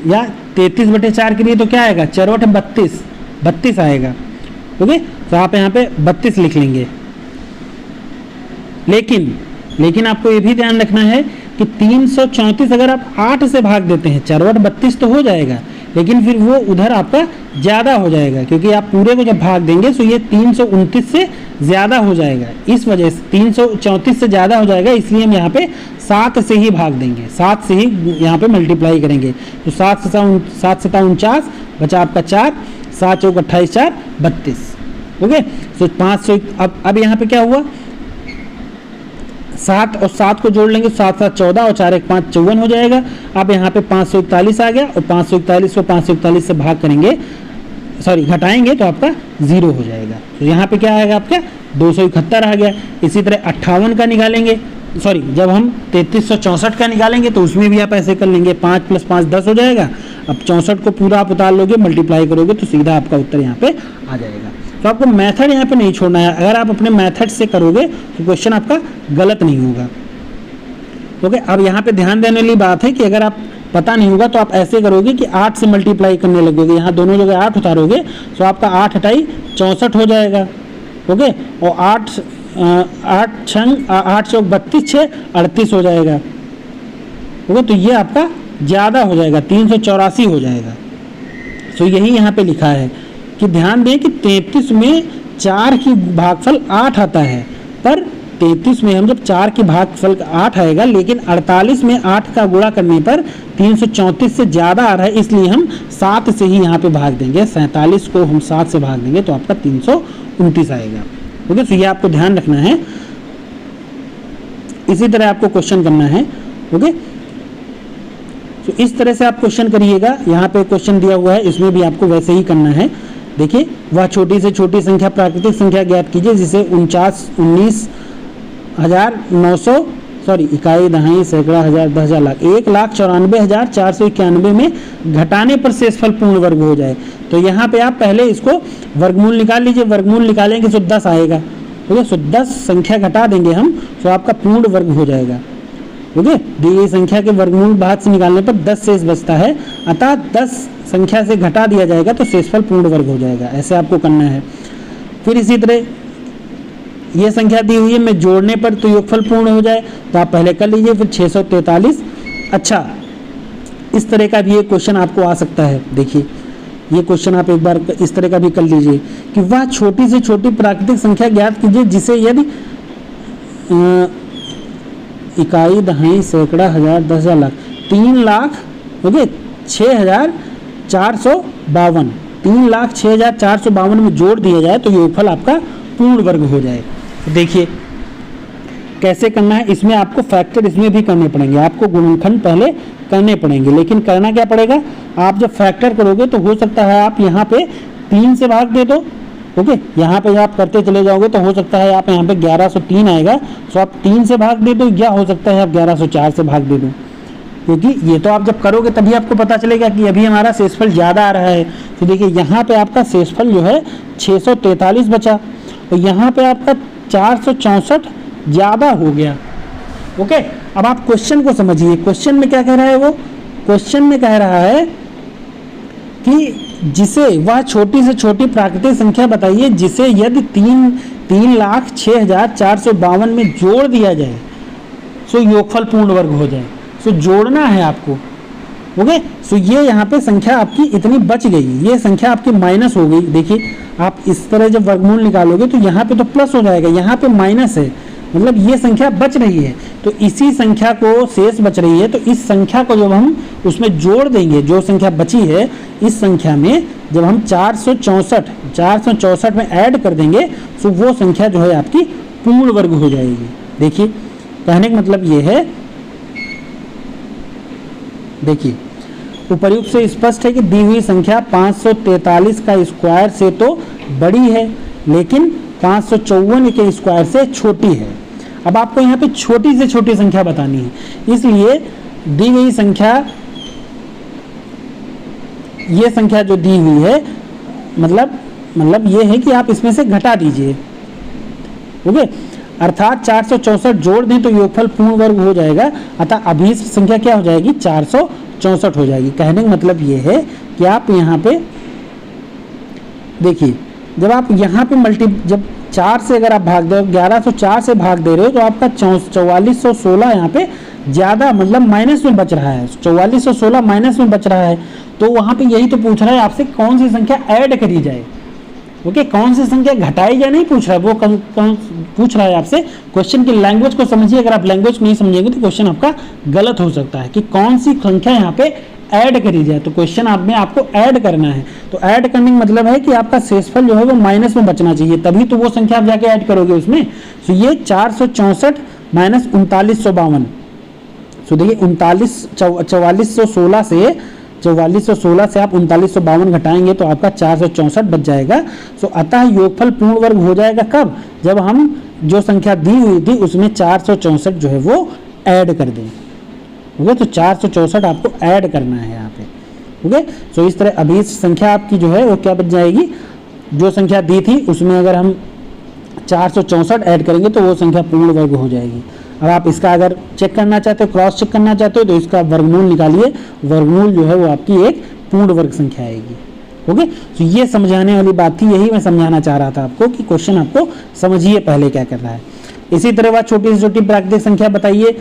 या 33/4 करिए तो क्या आएगा, 4/32 32 आएगा। ओके, तो आप यहाँ पे 32 लिख लेंगे। लेकिन आपको ये भी ध्यान रखना है कि 334 अगर आप 8 से भाग देते हैं, 4/32 तो हो जाएगा, लेकिन फिर वो उधर आपका ज़्यादा हो जाएगा, क्योंकि आप पूरे को जब भाग देंगे तो ये 329 से ज़्यादा हो जाएगा। इस वजह से 334 से ज़्यादा हो जाएगा, इसलिए हम यहाँ पे 7 से ही भाग देंगे, 7 से ही यहाँ पे मल्टीप्लाई करेंगे। तो 7 से 49 बचा आपका 4, 7 चौक 28 4 32। ओके, तो 500 अब यहाँ पे क्या हुआ, 7 और 7 को जोड़ लेंगे, 7 7 14 और 4 1 5 54 हो जाएगा। अब यहाँ पे 541 आ गया और 541 को 541 से भाग करेंगे, सॉरी घटाएंगे तो आपका 0 हो जाएगा। तो यहाँ पे क्या आएगा आपका 271 आ गया। इसी तरह 58 का निकालेंगे, सॉरी जब हम 3364 का निकालेंगे तो उसमें भी आप ऐसे कर लेंगे, 5 + 5 10 हो जाएगा। अब 64 को पूरा आप उतार लोगे, मल्टीप्लाई करोगे तो सीधा आपका उत्तर यहाँ पे आ जाएगा। तो आपको मेथड यहाँ पे नहीं छोड़ना है, अगर आप अपने मेथड से करोगे तो क्वेश्चन आपका गलत नहीं होगा। ओके, अब यहाँ पे ध्यान देने वाली बात है कि अगर आप पता नहीं होगा तो आप ऐसे करोगे कि 8 से मल्टीप्लाई करने लगोगे, यहाँ दोनों जगह 8 उतारोगे तो आपका 8 हटाई 64 हो जाएगा। ओके, और 8 चौक 32 6 38 हो जाएगा। ओके, तो ये आपका ज़्यादा हो जाएगा, 384 हो जाएगा। तो यही यहाँ पे लिखा है कि ध्यान दें कि 33 में 4 की भागफल 8 आता है, पर 33 में हम जब 4 की भागफल 8 आएगा, लेकिन 48 में 8 का गुणा करने पर 334 से ज़्यादा आ रहा है, इसलिए हम 7 से ही यहाँ पे भाग देंगे। 47 को हम 7 से भाग देंगे तो आपका 329 आएगा। ओके, तो ये आपको ध्यान रखना है। इसी तरह आपको क्वेश्चन करना है। ओके, तो इस तरह से आप क्वेश्चन करिएगा। यहाँ पे क्वेश्चन दिया हुआ है, इसमें भी आपको वैसे ही करना है। देखिए, वह छोटी से छोटी संख्या प्राकृतिक संख्या ज्ञात कीजिए जिसे 19,900 सॉरी इकाई, दहाई, सैकड़ा, हजार, 10,000, लाख, 1,94,491 में घटाने पर शेषफल पूर्ण वर्ग हो जाए। तो यहाँ पे आप पहले इसको वर्गमूल निकाल लीजिए, वर्गमूल निकालेंगे तो 10 आएगा। ओके, सो 10 संख्या घटा देंगे हम, तो आपका पूर्ण वर्ग हो जाएगा। ओके, दी गई संख्या के वर्गमूल बाद से निकालने पर 10 शेष बचता है, अतः 10 संख्या से घटा दिया जाएगा तो शेषफल पूर्ण वर्ग हो जाएगा। ऐसे आपको करना है। फिर इसी तरह ये संख्या दी हुई है, मैं जोड़ने पर तो योगफल पूर्ण हो जाए, तो आप पहले कर लीजिए। फिर 643। अच्छा, इस तरह का भी ये क्वेश्चन आपको आ सकता है। देखिए, ये क्वेश्चन आप एक बार इस तरह का भी कर लीजिए कि वह छोटी से छोटी प्राकृतिक संख्या ज्ञात कीजिए जिसे यदि इकाई, दहाई, सैकड़ा, हजार, 10,000, लाख, 3,00,000, ओके, 6,452, 3,06,452 में जोड़ दिया जाए तो योगफल आपका पूर्ण वर्ग हो जाए। तो देखिए कैसे करना है, इसमें आपको फैक्टर इसमें भी करने पड़ेंगे, आपको गुणनखंड पहले करने पड़ेंगे। लेकिन करना क्या पड़ेगा, आप जब फैक्टर करोगे तो हो सकता है आप यहाँ पे 3 से भाग दे दो। ओके, यहाँ पे आप करते चले जाओगे तो हो सकता है आप यहाँ पे 1103 आएगा, तो आप 3 से भाग दे दो, या हो सकता है आप 1104 से भाग दे दो, क्योंकि ये तो आप जब करोगे तभी आपको पता चलेगा कि अभी हमारा शेषफल ज़्यादा आ रहा है। तो देखिए यहाँ पे आपका शेषफल जो है 643 बचा, तो यहाँ पे आपका 464 ज़्यादा हो गया। ओके, अब आप क्वेश्चन को समझिए, क्वेश्चन में क्या कह रहा है वो, क्वेश्चन में कह रहा है कि जिसे वह छोटी से छोटी प्राकृतिक संख्या बताइए जिसे यदि 3,06,452 में जोड़ दिया जाए सो योगफल पूर्ण वर्ग हो जाए। सो जोड़ना है आपको। ओके, सो ये यहाँ पे संख्या आपकी इतनी बच गई, ये संख्या आपकी माइनस हो गई। देखिए आप इस तरह जब वर्गमूल निकालोगे तो यहाँ पे तो प्लस हो जाएगा, यहाँ पे माइनस है, मतलब ये संख्या बच रही है। तो इसी संख्या को शेष बच रही है, तो इस संख्या को जब हम उसमें जोड़ देंगे, जो संख्या बची है इस संख्या में जब हम 464 में ऐड कर देंगे तो वो संख्या जो है आपकी पूर्ण वर्ग हो जाएगी। देखिए कहने का मतलब ये है, देखिए उपर्युक्त से स्पष्ट है कि दी हुई संख्या 543 का स्क्वायर से तो बड़ी है लेकिन 554 के स्क्वायर से छोटी है। अब आपको यहाँ पे छोटी से छोटी संख्या बतानी है, इसलिए दी गई संख्या, ये संख्या जो दी हुई है मतलब ये है कि आप इसमें से घटा दीजिए। ओके, अर्थात 464 जोड़ दें तो योगफल पूर्ण वर्ग हो जाएगा, अतः अभी संख्या क्या हो जाएगी, 464 हो जाएगी। कहने का मतलब ये है कि आप यहाँ पे देखिए, जब आप यहाँ पे जब 4 से अगर आप भाग दो, 1104 से भाग दे रहे हो तो आपका 4416 यहाँ पे ज़्यादा मतलब माइनस में बच रहा है, 4416 माइनस में बच रहा है। तो वहाँ पे यही तो पूछ रहा है आपसे कौन सी संख्या ऐड करी जाए। ओके, कौन सी संख्या घटाई जाए नहीं पूछ रहा है, वो कौन पूछ रहा है आपसे। क्वेश्चन की लैंग्वेज को समझिए, अगर आप लैंग्वेज नहीं समझेंगे तो क्वेश्चन आपका गलत हो सकता है कि कौन सी संख्या यहाँ पे ऐड करी जाए। तो क्वेश्चन आप में आपको ऐड करना है, तो ऐड करने का मतलब है कि आपका शेषफल जो है वो माइनस में बचना चाहिए, तभी तो वो संख्या आप जाके ऐड करोगे उसमें। तो ये 464 माइनस 3952, तो देखिए 4416 से आप 3952 घटाएंगे तो आपका 464 बच जाएगा। सो अतः योगफल पूर्ण वर्ग हो जाएगा कब, जब हम जो संख्या दी हुई थी उसमें 464 जो है वो ऐड कर दें। ओके, तो 464 आपको ऐड करना है यहाँ पे। ओके, सो इस तरह अभी संख्या आपकी जो है वो क्या बच जाएगी, जो संख्या दी थी उसमें अगर हम 464 ऐड करेंगे तो वो संख्या पूर्ण वर्ग हो जाएगी। अब आप इसका अगर चेक करना चाहते हो, क्रॉस चेक करना चाहते हो, तो इसका वर्गमूल निकालिए, वर्गमूल जो है वो आपकी एक पूर्ण वर्ग संख्या आएगी। ओके, तो ये समझाने वाली बात थी, यही मैं समझाना चाह रहा था आपको कि क्वेश्चन आपको समझिए पहले क्या कर रहा है। इसी तरह वह छोटी से छोटी प्राकृतिक संख्या बताइए,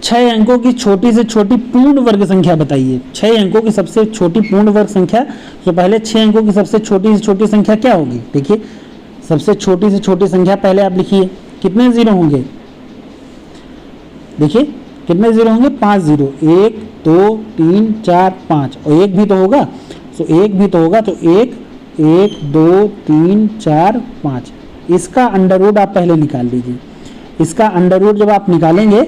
6 अंकों की छोटी से छोटी पूर्ण वर्ग संख्या बताइए। 6 अंकों की सबसे छोटी पूर्ण वर्ग संख्या, तो पहले 6 अंकों की सबसे छोटी से छोटी संख्या क्या होगी। देखिए सबसे छोटी से छोटी संख्या पहले आप लिखिए, कितने जीरो होंगे, देखिए कितने जीरो होंगे, 5 जीरो, 1 2 3 4 5, और एक भी तो होगा, सो एक भी तो होगा, तो 1 2 3 4 5, इसका अंडर रूट आप पहले निकाल लीजिए। इसका अंडर रूट जब आप निकालेंगे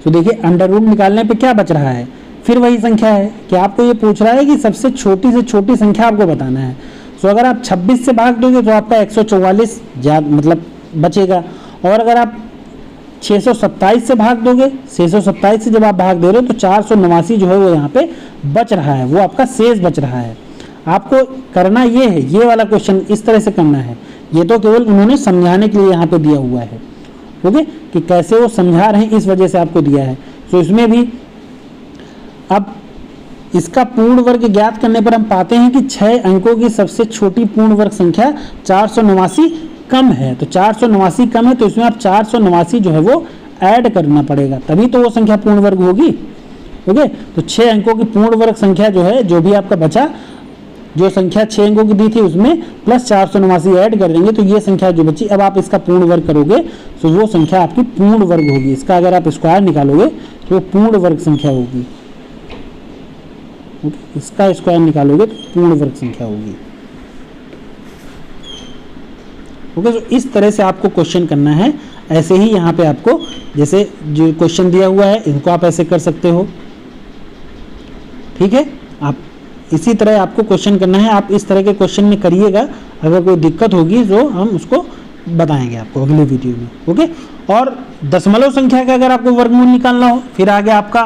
तो देखिए अंडर रूट निकालने पे क्या बच रहा है, फिर वही संख्या है कि आपको ये पूछ रहा है कि सबसे छोटी से छोटी संख्या आपको बताना है। सो अगर आप 26 से भाग दोगे तो आपका 144 मतलब बचेगा। और अगर आप 627 से भाग दोगे, 627 से जब आप भाग दे रहे हो तो 489 जो है वो यहाँ पे बच रहा है, वो आपका शेष बच रहा है। आपको करना ये है, ये वाला क्वेश्चन इस तरह से करना है। ये तो केवल उन्होंने समझाने के लिए यहाँ पे दिया हुआ है, ओके, कि कैसे वो समझा रहे हैं इस वजह से आपको दिया है। तो इसमें भी अब इसका पूर्ण वर्ग ज्ञात करने पर हम पाते हैं कि 6 अंकों की सबसे छोटी पूर्ण वर्ग संख्या 489 कम है। तो 489 कम है तो इसमें आप 489 जो है वो ऐड करना पड़ेगा, तभी तो वो संख्या पूर्ण वर्ग होगी, ओके। तो 6 अंकों की पूर्ण वर्ग संख्या जो है, जो भी आपका बचा, जो संख्या 6 अंकों की दी थी उसमें प्लस 489 ऐड कर देंगे तो ये संख्या जो बची, अब आप इसका पूर्ण वर्ग करोगे तो वो संख्या आपकी पूर्ण वर्ग होगी। इसका अगर आप स्क्वायर निकालोगे तो वो पूर्ण वर्ग संख्या होगी, इसका स्क्वायर निकालोगे तो पूर्ण वर्ग संख्या होगी, ओके। तो इस तरह से आपको क्वेश्चन करना है। ऐसे ही यहाँ पे आपको जैसे जो क्वेश्चन दिया हुआ है इनको आप ऐसे कर सकते हो, ठीक है। आप इसी तरह आपको क्वेश्चन करना है, आप इस तरह के क्वेश्चन में करिएगा। अगर कोई दिक्कत होगी तो हम उसको बताएंगे आपको अगले वीडियो में, ओके। और दशमलव संख्या का अगर आपको वर्गमूल निकालना हो, फिर आगे आपका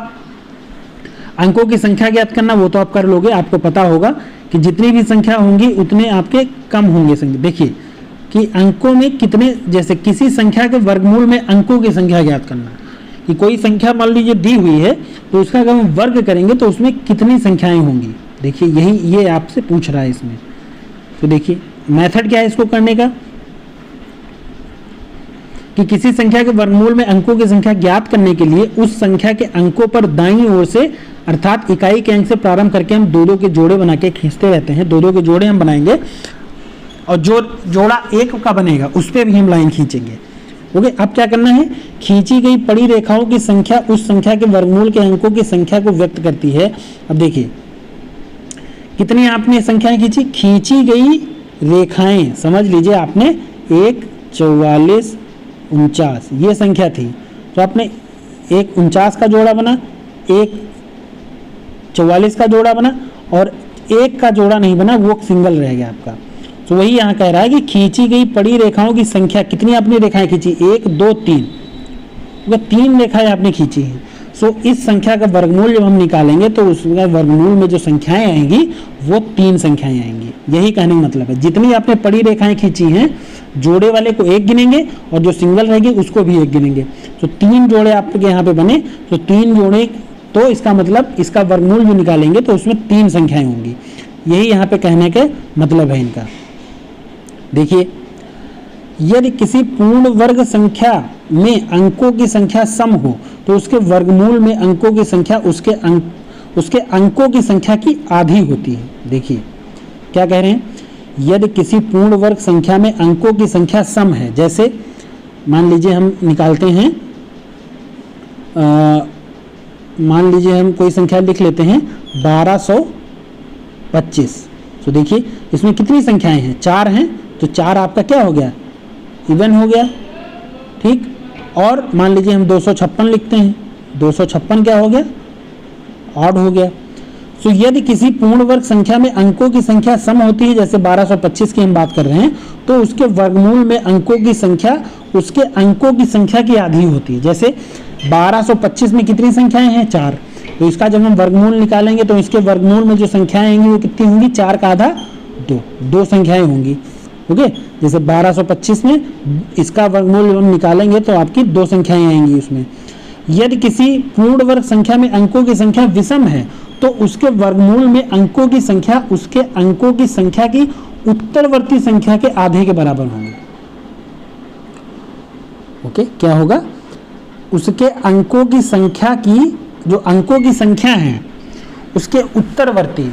अंकों की संख्या ज्ञात करना, वो तो आप कर लोगे। आपको पता होगा कि जितनी भी संख्या होंगी उतने आपके कम होंगे संख्या। देखिए कि अंकों में कितने, जैसे किसी संख्या के वर्गमूल में अंकों की संख्या ज्ञात करना, कि कोई संख्या मान लीजिए दी हुई है तो उसका अगर हम वर्ग करेंगे तो उसमें कितनी संख्याएं होंगी। देखिए यही ये आपसे पूछ रहा है इसमें। तो देखिए मेथड क्या है इसको करने का, कि किसी संख्या के वर्गमूल में अंकों की संख्या ज्ञात करने के लिए उस संख्या के अंकों पर दाईं ओर से अर्थात इकाई के अंक से प्रारंभ करके हम दो के जोड़े बना के खींचते रहते हैं। दो के जोड़े हम बनाएंगे और जो जोड़ा 1 का बनेगा उस पर भी हम लाइन खींचेंगे, ओके। अब क्या करना है, खींची गई पड़ी रेखाओं की संख्या उस संख्या के वर्गमूल के अंकों की संख्या को व्यक्त करती है। अब देखिए कितनी आपने संख्याएं खींची, खींची गई रेखाएं समझ लीजिए आपने 1, 44, 49 ये संख्या थी, तो आपने एक 49 का जोड़ा बना, एक 44 का जोड़ा बना और एक का जोड़ा नहीं बना, वो सिंगल रह गया आपका। तो वही यहाँ कह रहा है कि खींची गई पड़ी रेखाओं की संख्या, कितनी आपने रेखाएं खींची, 1, 2, 3, तो 3 रेखाएं आपने खींची हैं। सो इस संख्या का वर्गमूल जब हम निकालेंगे तो उसका वर्गमूल में जो संख्याएं आएंगी वो 3 संख्याएं आएंगी। यही कहने का मतलब है, जितनी आपने पड़ी रेखाएं खींची हैं जोड़े वाले को 1 गिनेंगे और जो सिंगल रहेगी उसको भी 1 गिनेंगे। तो 3 जोड़े आपके यहाँ पे बने, तो 3 जोड़े, तो इसका मतलब इसका वर्गमूल जो निकालेंगे तो उसमें 3 संख्याएं होंगी। यही यहाँ पे कहने का मतलब है इनका। देखिए यदि किसी पूर्ण वर्ग संख्या में अंकों की संख्या सम हो तो उसके वर्गमूल में अंकों की संख्या उसके अंकों की संख्या की आधी होती है। देखिए क्या कह रहे हैं, यदि किसी पूर्ण वर्ग संख्या में अंकों की संख्या सम है, जैसे मान लीजिए हम निकालते हैं, मान लीजिए हम कोई संख्या लिख लेते हैं 1225। तो देखिए इसमें कितनी संख्याएं हैं, 4 हैं, तो 4 आपका क्या हो गया, इवन हो गया, ठीक। और मान लीजिए हम 256 लिखते हैं, 256 क्या हो गया, ऑड हो गया। तो यदि किसी पूर्ण वर्ग संख्या में अंकों की संख्या सम होती है, जैसे 1225 की हम बात कर रहे हैं, तो उसके वर्गमूल में अंकों की संख्या उसके अंकों की संख्या की आधी होती है। जैसे 1225 में कितनी संख्याएं हैं, 4, तो इसका जब हम वर्गमूल निकालेंगे तो इसके वर्गमूल में जो संख्याएं आएंगी वो कितनी होंगी, 4 का आधा 2 संख्याएं होंगी, ओके। जैसे 1225 में इसका वर्गमूल हम निकालेंगे तो आपकी 2 संख्याएं आएंगी उसमें। यदि किसी पूर्ण वर्ग संख्या में अंकों की संख्या विषम है तो उसके वर्गमूल में अंकों की संख्या उसके अंकों की संख्या की उत्तरवर्ती संख्या के आधे के बराबर होंगे, ओके। क्या होगा, उसके अंकों की संख्या की, जो अंकों की संख्या है उसके उत्तरवर्ती,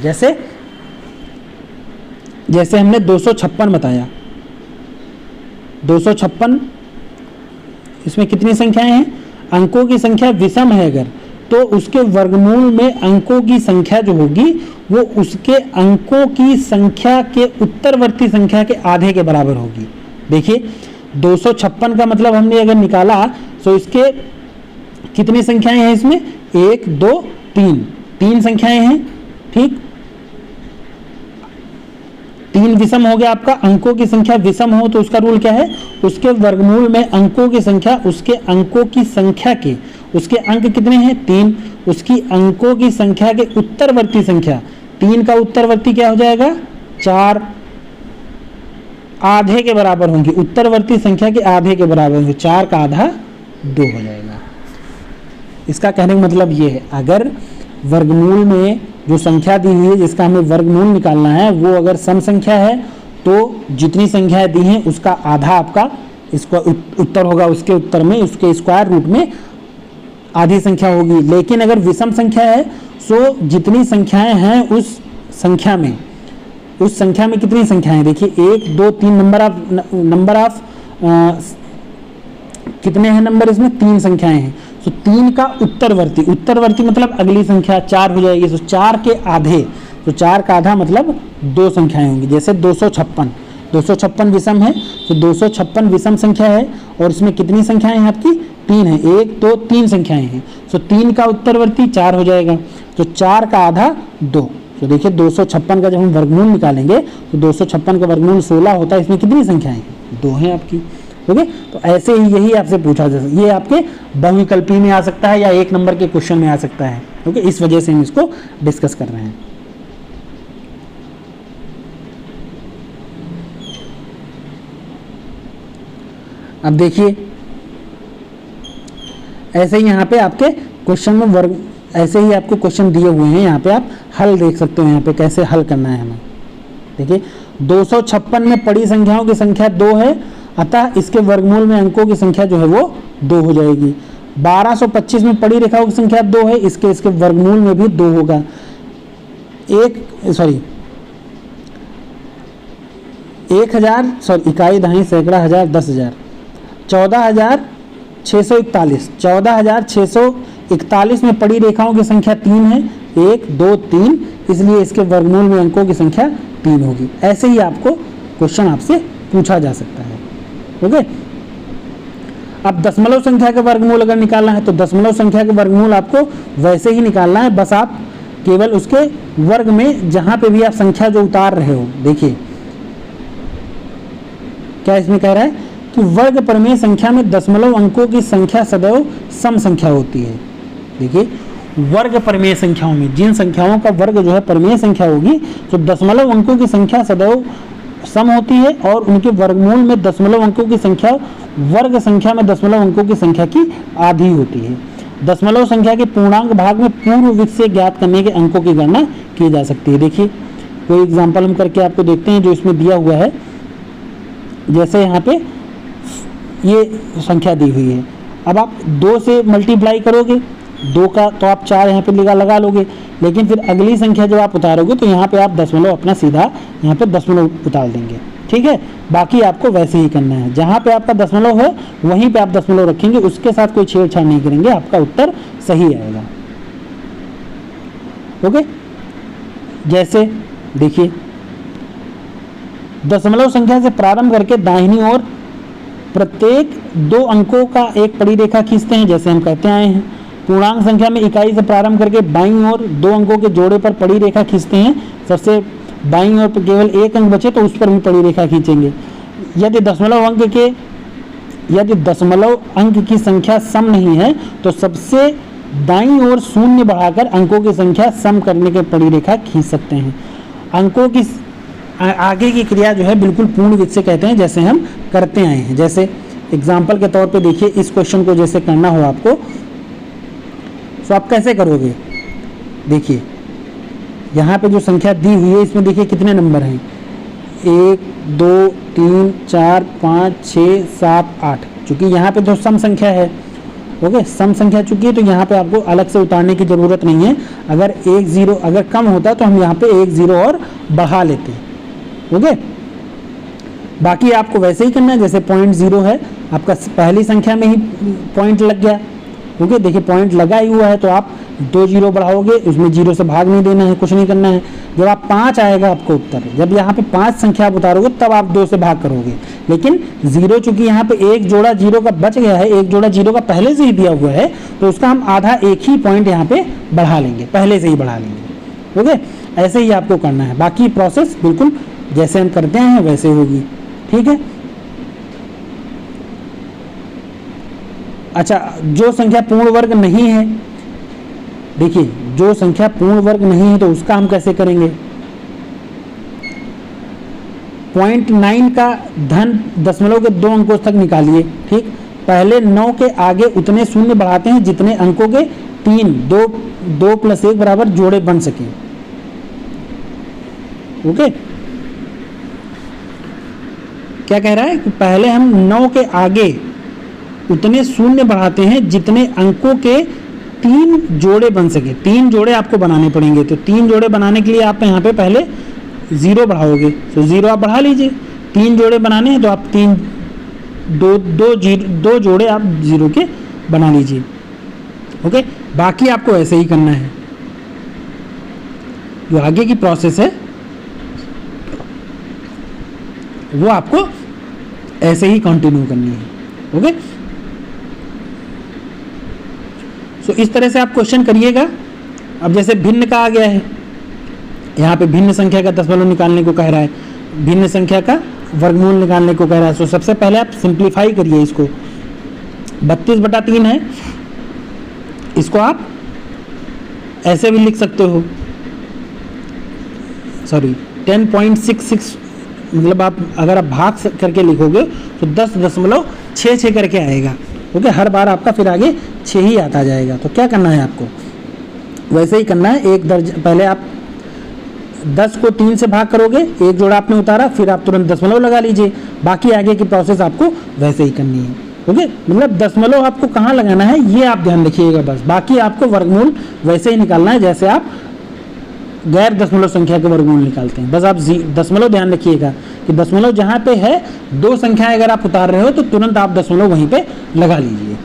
जैसे हमने 256 बताया, 256 इसमें कितनी संख्याएं हैं, अंकों की संख्या विषम है अगर, तो उसके वर्गमूल में अंकों की संख्या जो होगी वो उसके अंकों की संख्या के उत्तरवर्ती संख्या के आधे के बराबर होगी। देखिए 256 का मतलब हमने अगर निकाला तो इसके कितनी संख्याएं हैं, इसमें 1, 2, 3 संख्याएं हैं, ठीक। 3 विषम हो गया आपका, अंकों की संख्या विषम हो तो उसका रूल क्या है, उसके वर्गमूल में अंकों की संख्या, उसके अंकों की संख्या के, उसके अंक कितने हैं 3, उसकी अंकों की संख्या के उत्तरवर्ती संख्या, 3 का उत्तरवर्ती क्या हो जाएगा 4, आधे के बराबर होंगे, उत्तरवर्ती संख्या के आधे के बराबर होंगे, 4 का आधा 2 हो जाएगा। इसका कहने का मतलब ये है, अगर वर्गमूल में जो संख्या दी हुई है जिसका हमें वर्गमूल निकालना है वो अगर सम संख्या है तो जितनी संख्याएं दी हैं उसका आधा आपका इसका उत्तर होगा, उसके उत्तर में उसके स्क्वायर रूट में आधी संख्या होगी। लेकिन अगर विषम संख्या है तो जितनी संख्याएं हैं उस संख्या में कितनी संख्याएं, देखिए 1 2 3 नंबर ऑफ कितने हैं नंबर, इसमें 3 संख्याएं हैं, तो 3 का उत्तरवर्ती मतलब अगली संख्या 4 हो जाएगी, तो 4 के आधे, तो 4 का आधा मतलब 2 संख्याएं होंगी। जैसे 256 विषम है, तो 256 विषम संख्या है और इसमें कितनी संख्याएं हैं आपकी 3 है, 1 2 3 संख्याएं हैं, तो 3 का उत्तरवर्ती 4 हो जाएगा, तो 4 का आधा 2। तो देखिए 256 का जब हम वर्गमूल निकालेंगे तो 256 का वर्गमूल 16 होता है, इसमें कितनी संख्याएं हैं 2 हैं आपकी। ओके, तो ऐसे ही यही आपसे पूछा जा सकता है, ये आपके बहुविकल्पी में आ सकता है या 1 नंबर के क्वेश्चन में आ सकता है। ओके, इस वजह से हम इसको डिस्कस कर रहे हैं। अब देखिए ऐसे ही यहाँ पे आपके क्वेश्चन में वर्ग, ऐसे ही आपको क्वेश्चन दिए हुए हैं, यहाँ पे आप हल देख सकते हो, यहाँ पे कैसे हल करना है हमें। देखिए 256 में पड़ी संख्याओं की संख्या 2 है, अतः इसके वर्गमूल में अंकों की संख्या जो है वो 2 हो जाएगी। 1225 में पड़ी रेखाओं की संख्या 2 है, इसके वर्गमूल में भी 2 होगा। इकाई दहाई सैकड़ा हजार 10,000 14,641 में पड़ी रेखाओं की संख्या 3 है, 1 2 3, इसलिए इसके वर्गमूल में अंकों की संख्या 3 होगी। ऐसे ही आपको क्वेश्चन आपसे पूछा जा सकता है। ओके, अब दशमलव संख्या का वर्गमूल अगर निकालना है तो दशमलव संख्या का वर्गमूल आपको वैसे ही निकालना है, बस आप केवल उसके वर्ग में जहां पे भी आप संख्या जो उतार रहे हो, देखिए क्या इसमें कह रहा है कि वर्ग प्रमेय संख्या में दशमलव अंकों की संख्या सदैव सम संख्या होती है। देखिए वर्ग प्रमेय संख्याओं में जिन संख्याओं का वर्ग जो है प्रमेय संख्या होगी तो दशमलव अंकों की संख्या सदैव सम होती है और उनके वर्गमूल में दशमलव अंकों की संख्या वर्ग संख्या में दशमलव अंकों की संख्या की आधी होती है। दशमलव संख्या के पूर्णांक भाग में पूर्व विधि से ज्ञात करने के अंकों की गणना की जा सकती है। देखिए कोई एग्जांपल हम करके आपको देखते हैं जो इसमें दिया हुआ है। जैसे यहाँ पे ये संख्या दी हुई है, अब आप 2 से मल्टीप्लाई करोगे 2 का तो आप 4 यहाँ पे लगा लोगे, लेकिन फिर अगली संख्या जब आप उतारोगे तो यहाँ पे आप दशमलव अपना सीधा यहाँ पे दशमलव उतार देंगे। ठीक है, बाकी आपको वैसे ही करना है, जहाँ पे आपका दशमलव है वहीं पे आप दशमलव रखेंगे, उसके साथ कोई छेड़छाड़ नहीं करेंगे, आपका उत्तर सही आएगा। ओके, जैसे देखिए दशमलव संख्या से प्रारंभ करके दाहिनी ओर प्रत्येक 2 अंकों का एक पड़ी रेखा खींचते हैं, जैसे हम कहते आए हैं। पूर्णांक संख्या में इकाई से प्रारंभ करके बाईं ओर 2 अंकों के जोड़े पर पड़ी रेखा खींचते हैं, सबसे बाईं ओर पर केवल 1 अंक बचे तो उस पर भी पड़ी रेखा खींचेंगे। यदि दशमलव अंक की संख्या सम नहीं है तो सबसे दाईं ओर 0 बढ़ाकर अंकों की संख्या सम करने के पड़ी रेखा खींच सकते हैं। अंकों की आगे की क्रिया जो है बिल्कुल पूर्ण विधि से कहते हैं, जैसे हम करते आए हैं। जैसे एग्जाम्पल के तौर पे देखिए, इस क्वेश्चन को जैसे करना हो आपको तो आप कैसे करोगे। देखिए यहाँ पे जो संख्या दी हुई है इसमें देखिए कितने नंबर हैं, 1 2 3 4 5 6 7 8, चूँकि यहाँ पे जो सम संख्या है, ओके सम संख्या चूँकि है तो यहाँ पे आपको अलग से उतारने की ज़रूरत नहीं है। अगर 1 0 अगर कम होता तो हम यहाँ पे 1 0 और बढ़ा लेते हैं। ओके, बाकी आपको वैसे ही करना है जैसे 0.0 है आपका पहली संख्या में ही पॉइंट लग गया। ओके, देखिए पॉइंट लगा ही हुआ है तो आप 2 0 बढ़ाओगे, उसमें 0 से भाग नहीं देना है, कुछ नहीं करना है। जब आप 5 आएगा आपको उत्तर, जब यहाँ पे 5 संख्या आप उतारोगे तब आप 2 से भाग करोगे। लेकिन 0 चूंकि यहाँ पे एक जोड़ा 0 का बच गया है, एक जोड़ा 0 का पहले से ही दिया हुआ है तो उसका हम आधा एक ही पॉइंट यहाँ पे बढ़ा लेंगे, पहले से ही बढ़ा लेंगे। ओके, ऐसे ही आपको करना है, बाकी प्रोसेस बिल्कुल जैसे हम करते हैं वैसे होगी। ठीक है। अच्छा, जो संख्या पूर्ण वर्ग नहीं है, देखिए जो संख्या पूर्ण वर्ग नहीं है तो उसका हम कैसे करेंगे। 0.9 का धन दशमलव के 2 अंकों तक निकालिए। ठीक, पहले 9 के आगे उतने शून्य बढ़ाते हैं जितने अंकों के 3 2 + 1 बराबर जोड़े बन सके। ओके, क्या कह रहा है कि पहले हम 9 के आगे उतने शून्य बढ़ाते हैं जितने अंकों के 3 जोड़े बन सके। 3 जोड़े आपको बनाने पड़ेंगे, तो 3 जोड़े बनाने के लिए आप यहाँ पे पहले 0 बढ़ाओगे, तो 0 आप बढ़ा लीजिए। 3 जोड़े बनाने हैं तो आप 2 जोड़े आप 0 के बना लीजिए। ओके, बाकी आपको ऐसे ही करना है। जो आगे की प्रोसेस है वो आपको ऐसे ही कंटिन्यू करनी है। ओके, तो इस तरह से आप क्वेश्चन करिएगा। अब जैसे भिन्न का आ गया है, यहाँ पे भिन्न संख्या का दशमलव निकालने को कह रहा है, भिन्न संख्या का वर्गमूल निकालने को कह रहा है। तो सबसे पहले आप सिंप्लीफाई करिए इसको। 32/3 है, इसको आप ऐसे भी लिख सकते हो, सॉरी 10.66, मतलब आप अगर आप भाग करके लिखोगे तो 10.66 करके आएगा। ओके, हर बार आपका फिर आगे 6 ही आता जाएगा। तो क्या करना है आपको, वैसे ही करना है। एक दर्ज पहले आप 10 को 3 से भाग करोगे, एक जोड़ा आपने उतारा, फिर आप तुरंत दशमलव लगा लीजिए। बाकी आगे की प्रोसेस आपको वैसे ही करनी है। ओके, मतलब दशमलव आपको कहाँ लगाना है ये आप ध्यान रखिएगा बस। बाकी आपको वर्गमूल वैसे ही निकालना है जैसे आप गैर दशमलव संख्या के वर्गमूल निकालते हैं। बस आप दशमलव ध्यान रखिएगा कि दशमलव जहाँ पे है, 2 संख्याएं अगर आप उतार रहे हो तो तुरंत आप दशमलव वहीं पे लगा लीजिए।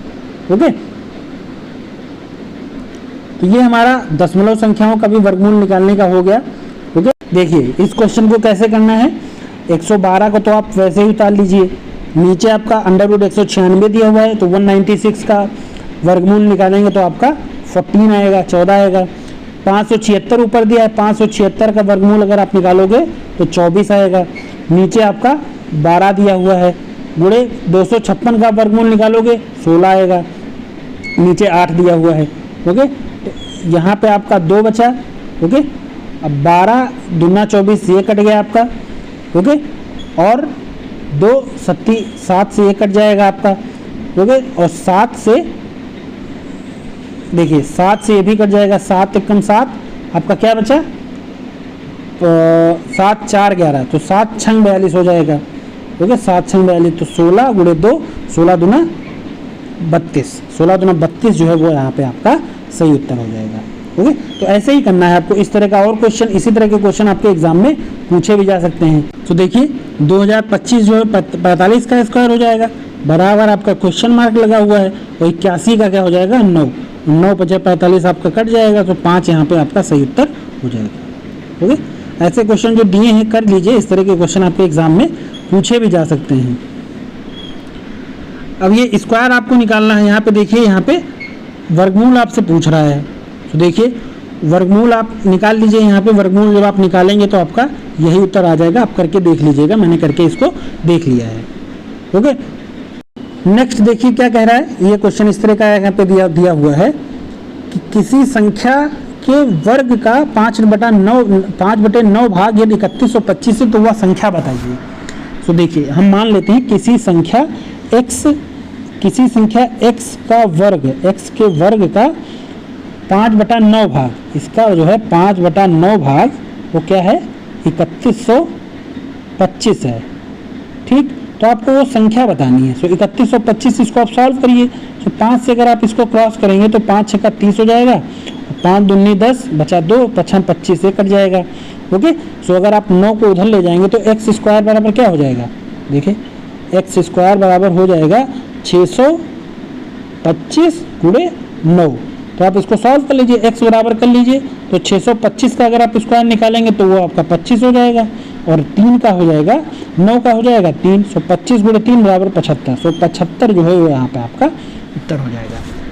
ओके, तो ये हमारा दशमलव संख्याओं का भी वर्गमूल निकालने का हो गया। ओके, देखिए इस क्वेश्चन को कैसे करना है। 112 को तो आप वैसे ही उतार लीजिए, नीचे आपका √196 दिया हुआ है, तो 196 का वर्गमूल निकालेंगे तो आपका 14 आएगा, 14 आएगा। 576 ऊपर दिया है, 576 का वर्गमूल अगर आप निकालोगे तो 24 आएगा। नीचे आपका 12 दिया हुआ है, गुणे 256 का वर्गमूल निकालोगे 16 आएगा। नीचे 8 दिया हुआ है। ओके, तो यहाँ पे आपका 2 बचा। ओके, अब 12 दूना 24, ये कट गया आपका। ओके, और 2 7 से ये कट जाएगा आपका। ओके, और 7 से देखिए 7 से ये भी कट जाएगा, 7 एकम 7, आपका क्या बचा, 7 4 11, तो 7 छंग 42 हो जाएगा। ओके, 7 छंग 42, तो 16 गुणे 2, 16 दूना 32, 16 दूना 32 जो है वो यहाँ पे आपका सही उत्तर हो जाएगा। ओके, तो ऐसे ही करना है आपको। इस तरह का और क्वेश्चन, इसी तरह के क्वेश्चन आपके एग्जाम में पूछे भी जा सकते हैं। तो देखिए 2025 जो है 45 का स्क्वायर हो जाएगा, बराबर आपका क्वेश्चन मार्क लगा हुआ है, और 81 का क्या हो जाएगा, 9 9 × 45 आपका कट जाएगा, तो 5 यहाँ पे आपका सही उत्तर हो जाएगा। ओके, ऐसे क्वेश्चन जो दिए हैं कर लीजिए। इस तरह के क्वेश्चन आपके एग्जाम में पूछे भी जा सकते हैं। अब ये स्क्वायर आपको निकालना है। यहाँ पे देखिए, यहाँ पे वर्गमूल आपसे पूछ रहा है, तो देखिए वर्गमूल आप निकाल लीजिए। यहाँ पे वर्गमूल जब आप निकालेंगे तो आपका यही उत्तर आ जाएगा। आप करके देख लीजिएगा, मैंने करके इसको देख लिया है। ओके, नेक्स्ट देखिए क्या कह रहा है। ये क्वेश्चन इस तरह का यहाँ पे दिया हुआ है कि किसी संख्या के वर्ग का 5/9 भाग यदि 3125 है तो वह संख्या बताइए। तो देखिए हम मान लेते हैं किसी संख्या x का वर्ग, x के वर्ग का 5/9 भाग, इसका जो है 5/9 भाग वो क्या है, 3125 है। ठीक, तो आपको वो संख्या बतानी है। सो 3125 इसको आप सॉल्व करिए। तो 5 से अगर आप इसको क्रॉस करेंगे तो 5 × 6 = 30 हो जाएगा, 5 दूनी 10, बचा 2, 5 × 25 से कट जाएगा। ओके, सो अगर आप 9 को उधर ले जाएंगे तो x² बराबर क्या हो जाएगा, देखिए x² बराबर हो जाएगा 625 × 9। तो आप इसको सॉल्व कर लीजिए, x बराबर कर लीजिए। तो 625 का अगर आप स्क्वायर निकालेंगे तो वो आपका 25 हो जाएगा, और 3 का हो जाएगा, 9 का हो जाएगा 3, 25 × 3 = 75। 75 जो है वो यहाँ पे आपका उत्तर हो जाएगा।